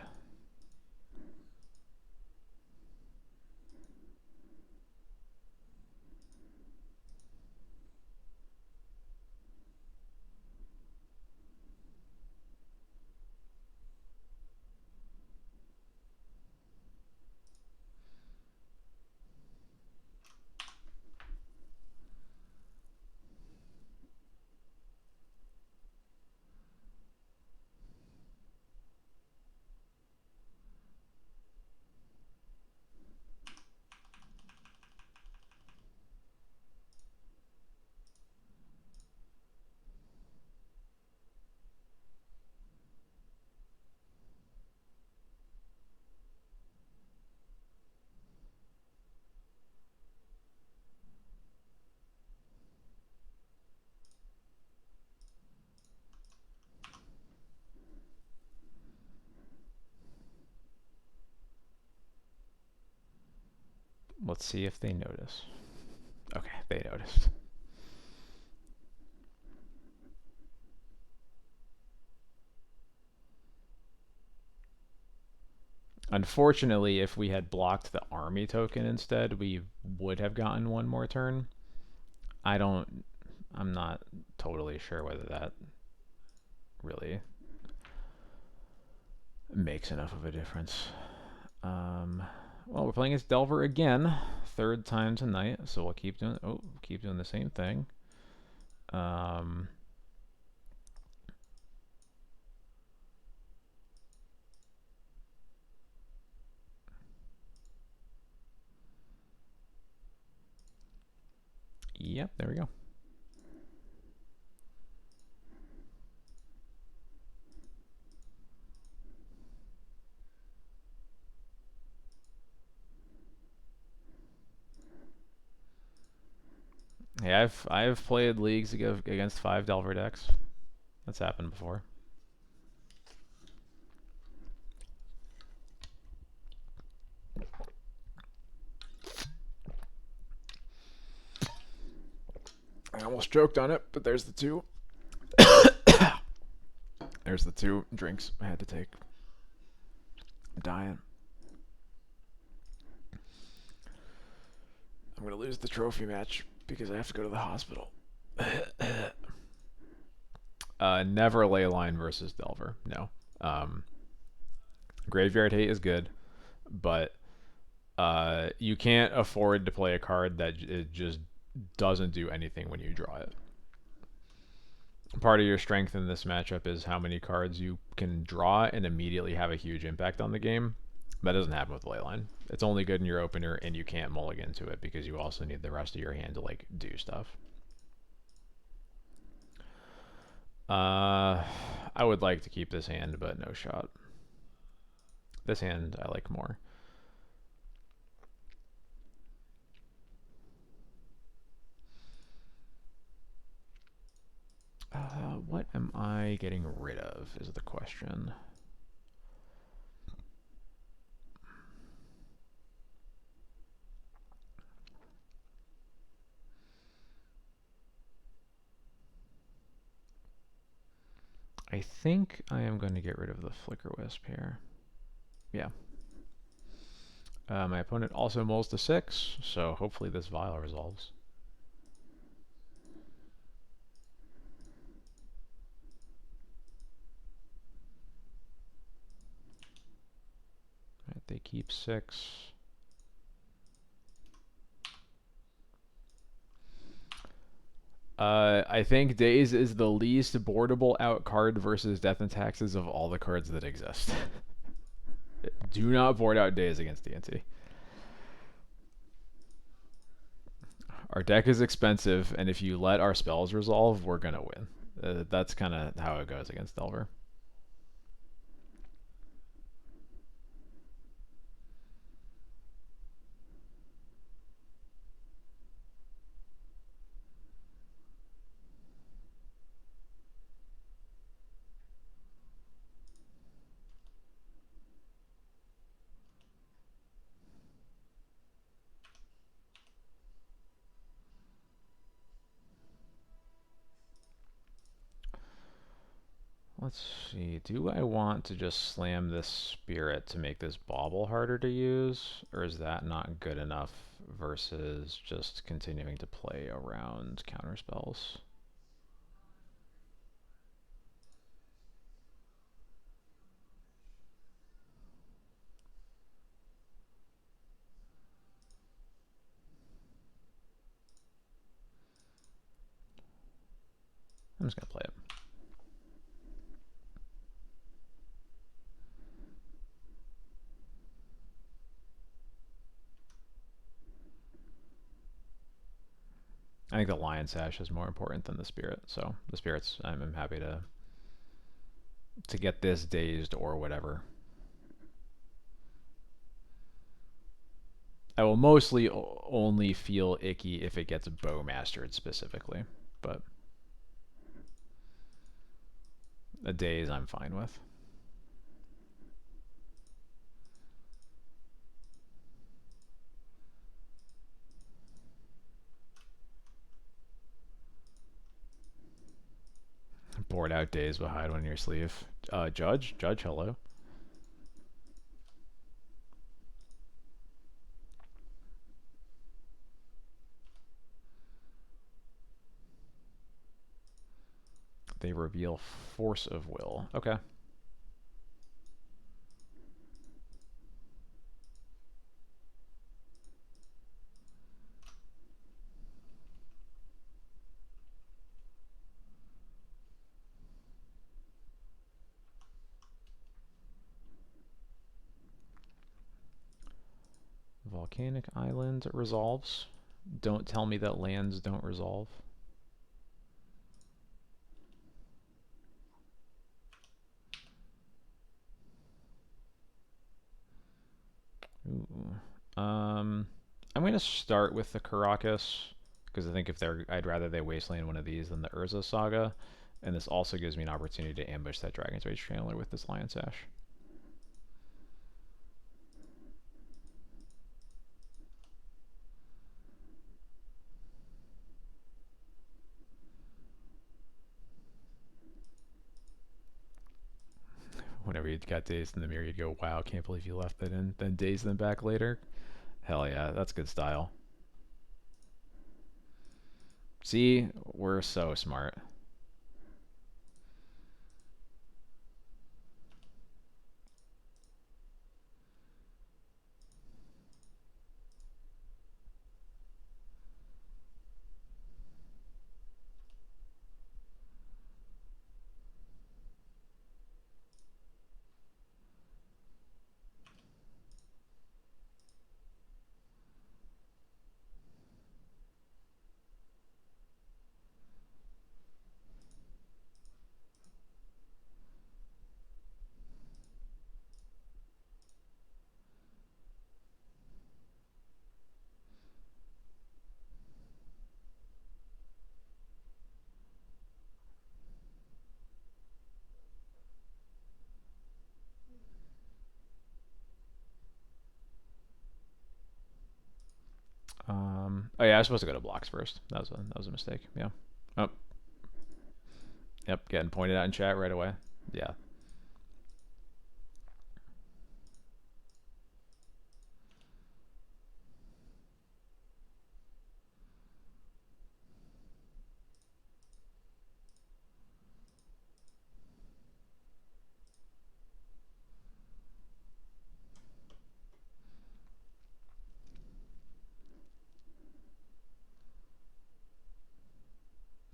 Let's see if they notice. Okay, they noticed. Unfortunately, if we had blocked the army token instead, we would have gotten one more turn. I'm not totally sure whether that really makes enough of a difference. Well, we're playing against Delver again, third time tonight, so we'll keep doing. Oh, keep doing the same thing. Yep, there we go. Hey, I've played leagues against 5 Delver decks. That's happened before. I almost choked on it, but there's the 2. There's the 2 drinks I had to take. I'm dying. I'm gonna lose the trophy match because I have to go to the hospital. Never Leyline versus Delver. No. Graveyard Hate is good, but you can't afford to play a card that it just doesn't do anything when you draw it. Part of your strength in this matchup is how many cards you can draw and immediately have a huge impact on the game. That doesn't happen with Leyline. It's only good in your opener, and you can't mulligan to it because you also need the rest of your hand to like do stuff. I would like to keep this hand, but no shot. This hand I like more. What am I getting rid of is the question. I think I am going to get rid of the Flicker Wisp here. Yeah. My opponent also mulls to 6, so hopefully this Vial resolves. Right, they keep 6. I think Daze is the least boardable out card versus Death and Taxes of all the cards that exist. Do not board out Daze against DNT. Our deck is expensive, and if you let our spells resolve, we're going to win. That's kind of how it goes against Delver. Let's see. Do I want to just slam this Spirit to make this Bauble harder to use? Or is that not good enough versus just continuing to play around counterspells? I'm just going to play it. I think the Lion Sash is more important than the Spirit, so the Spirits, I'm happy to get this dazed or whatever. I will mostly only feel icky if it gets Bowmastered specifically, but a daze I'm fine with. Bored out days will hide one in your sleeve. Judge, hello. They reveal Force of Will. Okay. Volcanic Island resolves. Don't tell me that lands don't resolve. Ooh. I'm going to start with the Caracas because I think if they're, I'd rather they wasteland one of these than the Urza Saga, and this also gives me an opportunity to ambush that Dragon's Rage Channeler with this Lion Sash. Whenever you got Dazed in the Mirror, you'd go, wow, can't believe you left that in. Then Daze them back later. Hell yeah, that's good style. See, we're so smart. Oh yeah, I was supposed to go to blocks first. That was a mistake. Yeah. Oh, yep. Getting pointed out in chat right away. Yeah.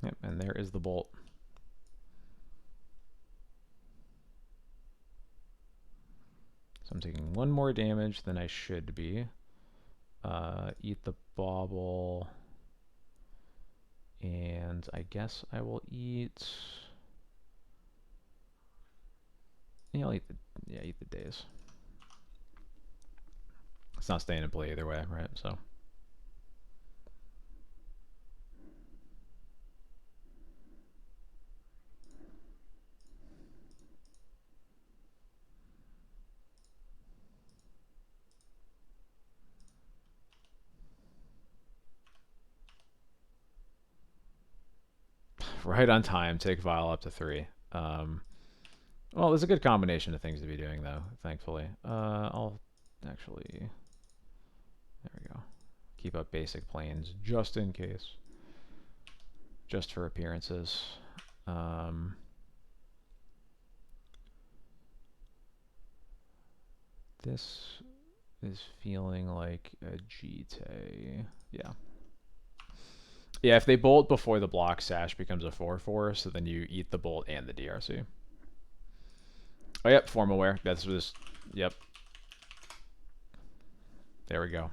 Yep. And there is the bolt. So I'm taking one more damage than I should be. Eat the bauble. And I guess I will eat. Yeah, I'll eat the days. It's not staying in play either way, right? So. Right on time. Take Vile up to 3. Well, there's a good combination of things to be doing, though, thankfully. I'll actually... There we go. Keep up basic planes, just in case. Just for appearances. This is feeling like a GT. Yeah. Yeah, if they bolt before the block, Sash becomes a 4/4, so then you eat the bolt and the DRC. Oh, yep, form aware. That's just, yep. There we go.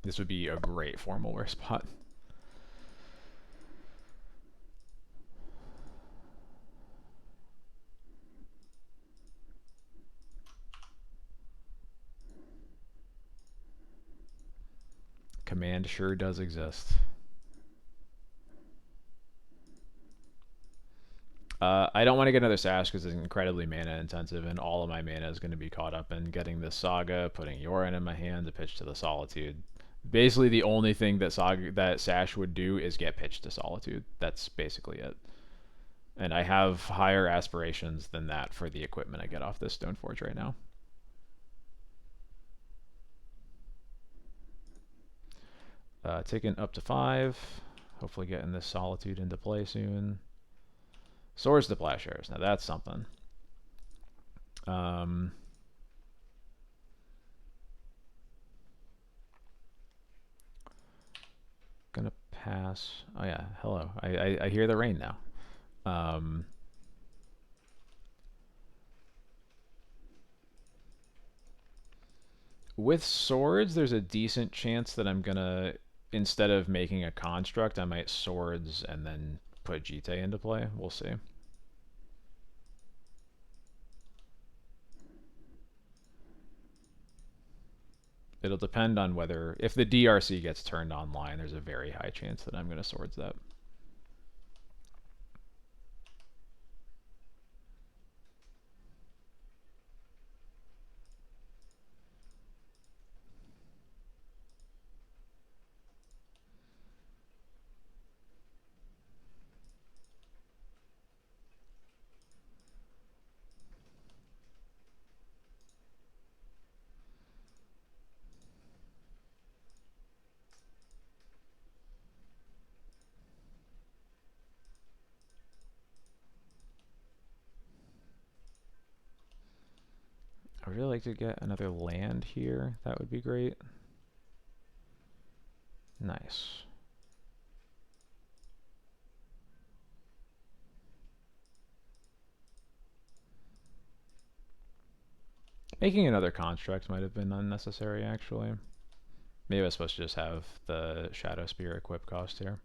This would be a great form aware spot. Command sure does exist. I don't want to get another Sash because it's incredibly mana intensive, and all of my mana is going to be caught up in getting this Saga, putting Yorin in my hand to pitch to the Solitude. Basically, the only thing that Sash would do is get pitched to Solitude. That's basically it. And I have higher aspirations than that for the equipment I get off this Stoneforge right now. Taking up to 5. Hopefully getting this Solitude into play soon. Swords to Plowshares. Now that's something. Um, gonna pass. Oh yeah, hello. I hear the rain now. Um, with swords, there's a decent chance that I'm gonna, instead of making a construct, I might swords and then put Jite into play. We'll see. It'll depend on whether, if the DRC gets turned online, there's a very high chance that I'm gonna swords that. I would really like to get another land here. That would be great. Nice. Making another construct might have been unnecessary, actually. Maybe I was supposed to just have the Shadow Spear equip cost here.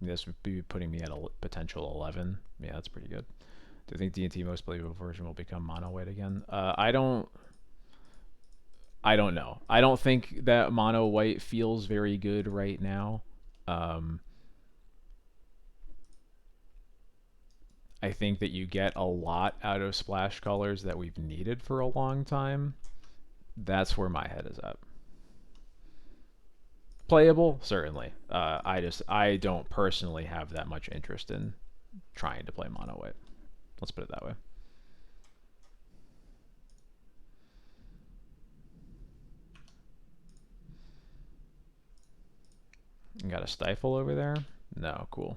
This would be putting me at a potential 11. Yeah, that's pretty good. Do you think D&T most playable version will become mono white again? I don't know. I don't think that mono white feels very good right now. Um, I think that you get a lot out of splash colors that we've needed for a long time. That's where my head is at. Playable, certainly. I don't personally have that much interest in trying to play mono white. Let's put it that way. You got a stifle over there? No, cool.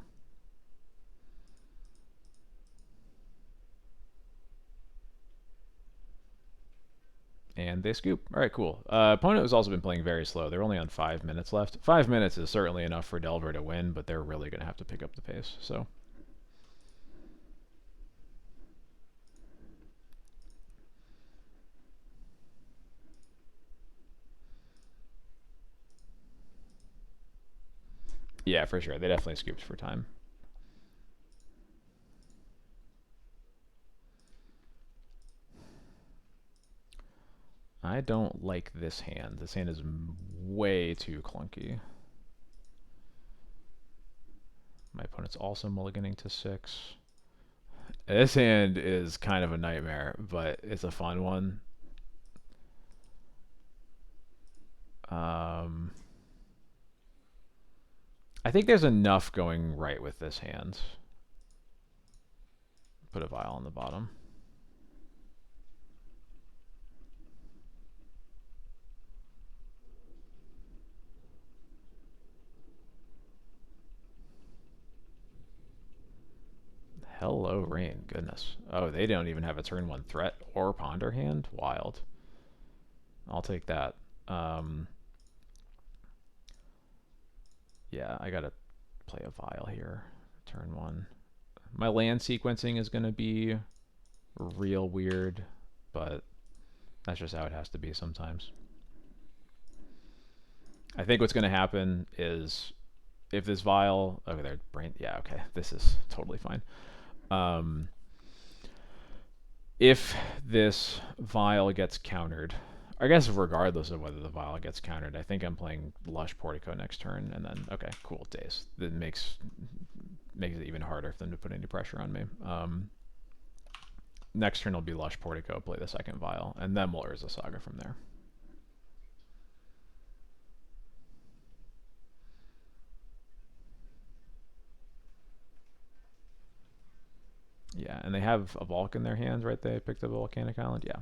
And they scoop. All right, cool. Opponent has also been playing very slow. They're only on 5 minutes left. 5 minutes is certainly enough for Delver to win, but they're really going to have to pick up the pace. So, yeah, for sure. They definitely scooped for time. I don't like this hand. This hand is way too clunky. My opponent's also mulliganing to 6. This hand is kind of a nightmare, but it's a fun one. I think there's enough going right with this hand. Put a vial on the bottom. Hello, rain. Goodness. Oh, they don't even have a turn 1 threat or ponder hand? Wild. I'll take that. Yeah, I gotta play a vial here. Turn 1. My land sequencing is gonna be real weird, but that's just how it has to be sometimes. I think what's gonna happen is if this vial over there, brain. Yeah, okay, this is totally fine. If this vial gets countered, I guess regardless of whether the vial gets countered, I think I'm playing Lush Portico next turn, and then okay, cool, days. That makes it even harder for them to put any pressure on me. Next turn will be Lush Portico, play the second vial, and then we'll Urza Saga from there. Yeah, and they have a Volk in their hands, right? They picked up a Volcanic Island. Yeah.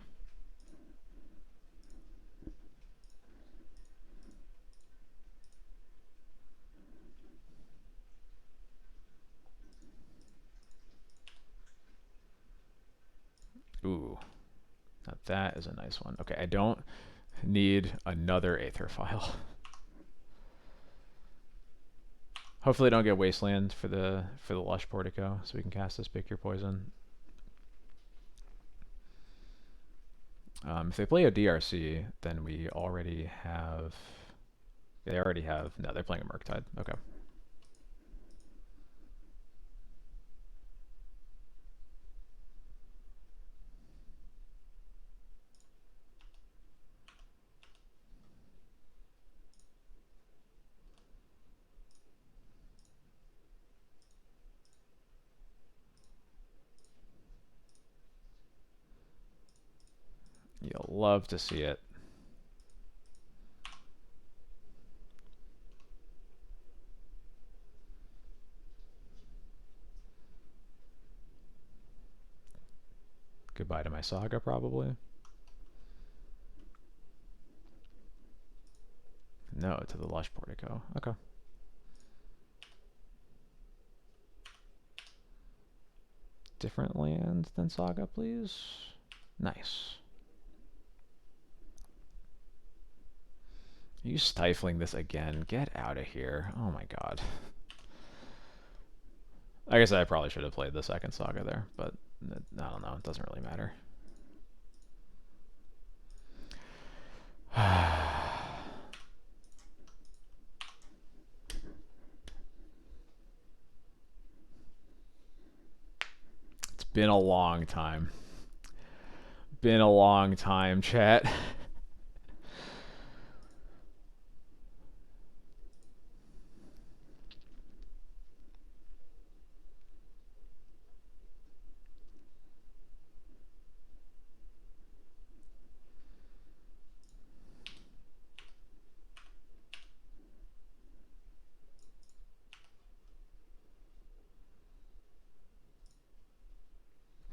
Ooh, now that is a nice one. Okay, I don't need another Aether file. Hopefully, I don't get Wasteland for the Lush Portico, so we can cast this Pick Your Poison. If they play a DRC, then we already have. They already have. No, they're playing a Murktide. Okay. You'll love to see it. Goodbye to my Saga, probably. No, to the Lush Portico. Okay. Different land than Saga, please. Nice. Are you stifling this again? Get out of here. Oh my god. I guess I probably should have played the second Saga there, but I don't know. It doesn't really matter. It's been a long time. Been a long time, chat.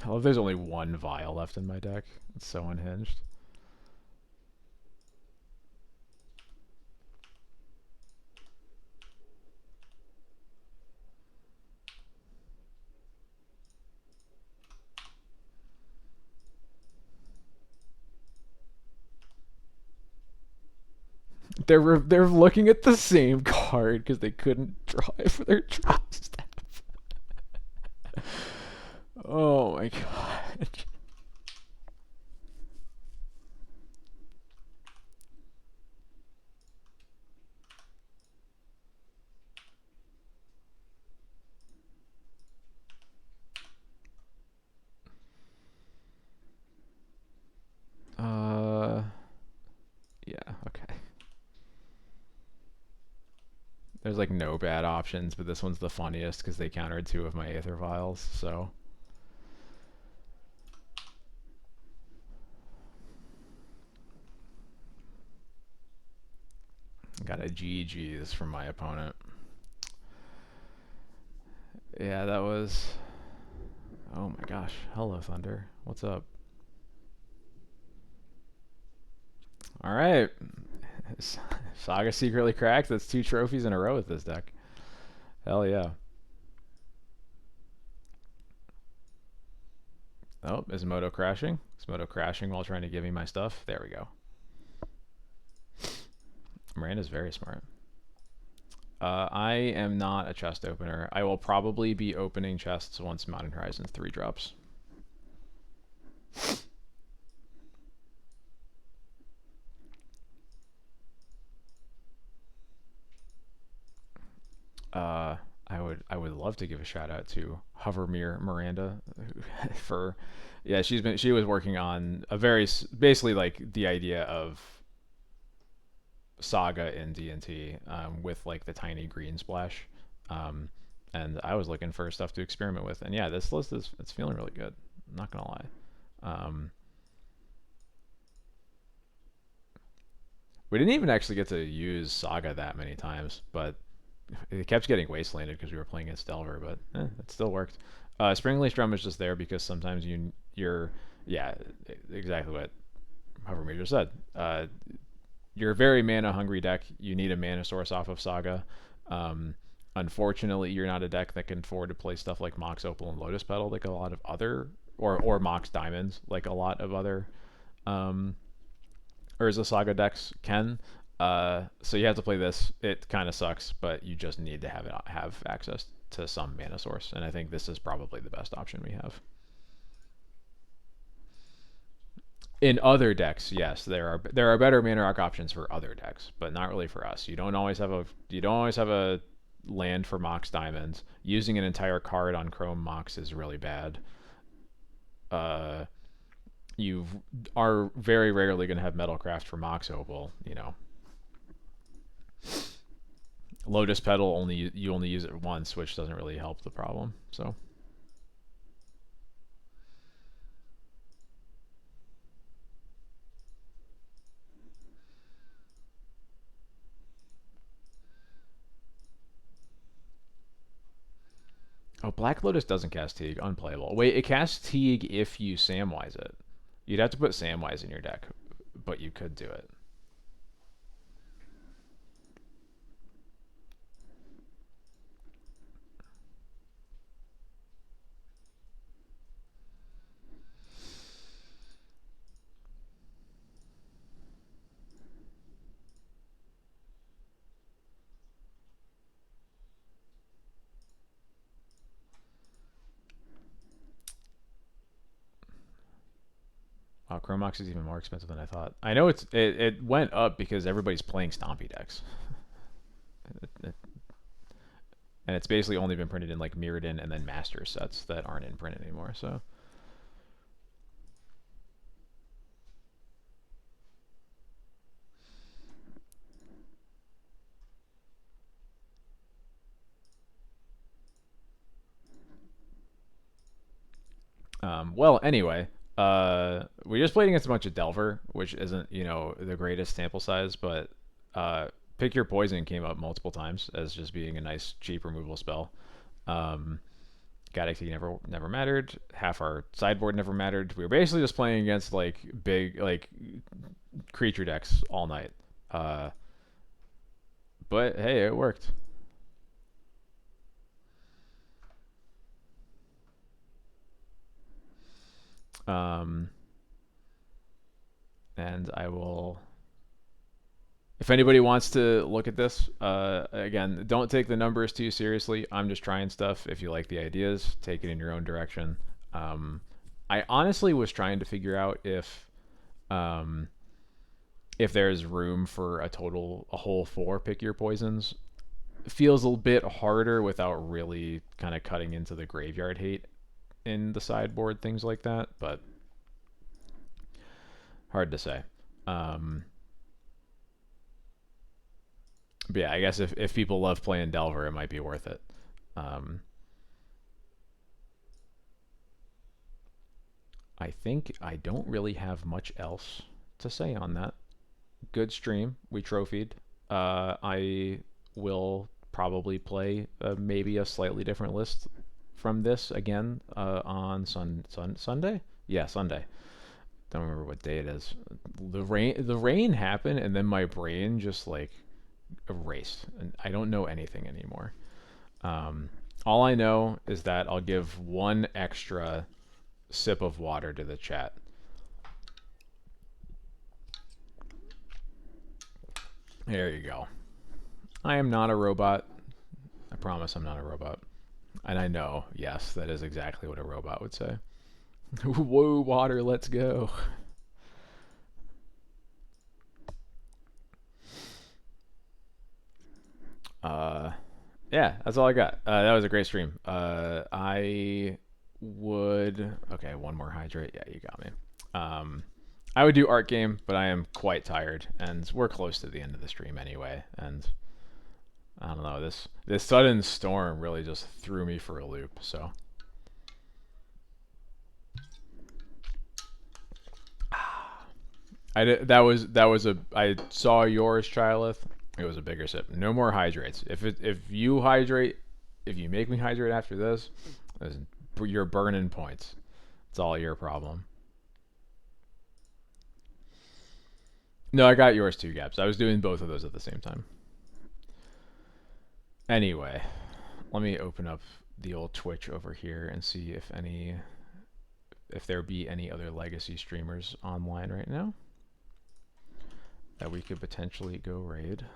I love there's only one vial left in my deck. It's so unhinged. They're looking at the same card because they couldn't draw it for their draw step. Oh my god. Yeah, okay. There's like no bad options, but this one's the funniest because they countered two of my Aether Vials, so. Got a GG's from my opponent. Yeah, that was. Oh my gosh. Hello, Thunder. What's up? Alright. Saga secretly cracked. That's 2 trophies in a row with this deck. Hell yeah. Oh, is Moto crashing? Is Moto crashing while trying to give me my stuff? There we go. Miranda's very smart. I am not a chest opener. I will probably be opening chests once Modern Horizons 3 drops. I would love to give a shout out to Hovermere Miranda for she was working on a very basically like the idea of Saga in D&T with like the tiny green splash. And I was looking for stuff to experiment with. And yeah, this list it's feeling really good. I'm not gonna lie. We didn't even actually get to use Saga that many times, but it kept getting wastelanded because we were playing against Delver, but it still worked. Spring Drum is just there because sometimes you're yeah, exactly what Hover Meter said. You're a very mana hungry deck. You need a mana source off of Saga. Um, Unfortunately, you're not a deck that can afford to play stuff like Mox Opal and Lotus Petal like a lot of other, or Mox Diamonds like a lot of other um, Urza Saga decks can. So you have to play this. It kind of sucks, but you just need to have access to some mana source, and I think this is probably the best option we have. In other decks, yes, there are better mana rock options for other decks, but not really for us. You don't always have a land for Mox Diamonds. Using an entire card on Chrome Mox is really bad. Uh, you are very rarely going to have Metalcraft for Mox Opal. Lotus Petal you only use it once, which doesn't really help the problem. So. Oh, Black Lotus doesn't cast Teague. Unplayable. Wait, it casts Teague if you Samwise it. You'd have to put Samwise in your deck, but you could do it. Wow, Chromox is even more expensive than I thought. I know it went up because everybody's playing Stompy decks, and it's basically only been printed in like Mirrodin and then Master sets that aren't in print anymore. So. Well, anyway, we just played against a bunch of Delver, which isn't the greatest sample size, but Pick Your Poison came up multiple times as just being a nice cheap removal spell. Um, Galaxy never mattered. Half our sideboard never mattered. We were basically just playing against like big like creature decks all night. Uh, but hey, it worked. Um, and I will. If anybody wants to look at this, again, don't take the numbers too seriously. I'm just trying stuff. If you like the ideas, take it in your own direction. Um, I honestly was trying to figure out um, if there's room for a whole four pick your poisons. It feels a bit harder without really kind of cutting into the graveyard hate in the sideboard, things like that. But hard to say. Um, but yeah, I guess if people love playing Delver, it might be worth it. Um, I think I don't really have much else to say on that. Good stream. We trophied. I will probably play maybe a slightly different list from this again on Sunday. Yeah, Sunday. Don't remember what day it is. The rain happened, and then my brain just like erased, and I don't know anything anymore. Um, all I know is that I'll give one extra sip of water to the chat. There you go. I am not a robot. I promise I'm not a robot. And I know, yes, that is exactly what a robot would say. Whoa, water, let's go. Uh, yeah, that's all I got. That was a great stream. I would. Okay, one more hydrate. Yeah, you got me. I would do art game, but I am quite tired, and we're close to the end of the stream anyway. And I don't know, this sudden storm really just threw me for a loop. So. I saw yours, Chileth. It was a bigger sip. No more hydrates. If you hydrate, if you make me hydrate after this, there's you're burning points. It's all your problem. No, I got yours too, Gaps. I was doing both of those at the same time. Anyway, let me open up the old Twitch over here and see if there be any other legacy streamers online right now that we could potentially go raid.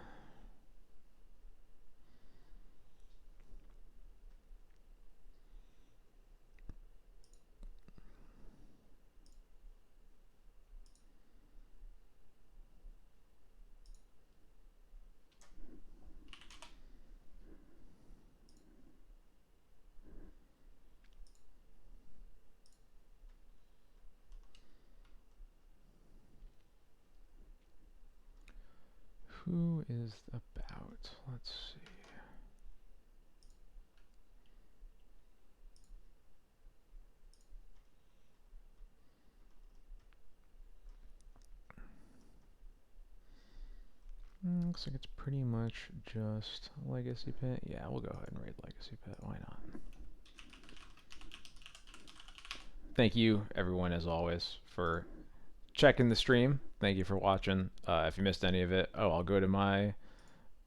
Who is about? Let's see. Looks like it's pretty much just Legacy Pit. Yeah, we'll go ahead and raid Legacy Pit. Why not? Thank you, everyone, as always, for checking the stream. Thank you for watching. If you missed any of it, I'll go to my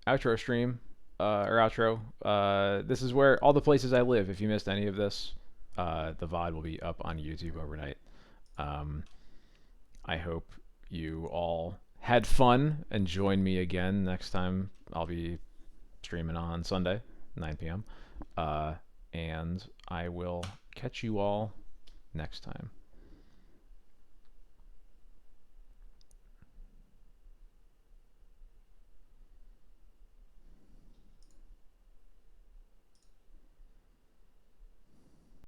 outro stream or outro. This is where all the places I live. If you missed any of this, the VOD will be up on YouTube overnight. I hope you all had fun and join me again next time. I'll be streaming on Sunday, 9 p.m. And I will catch you all next time.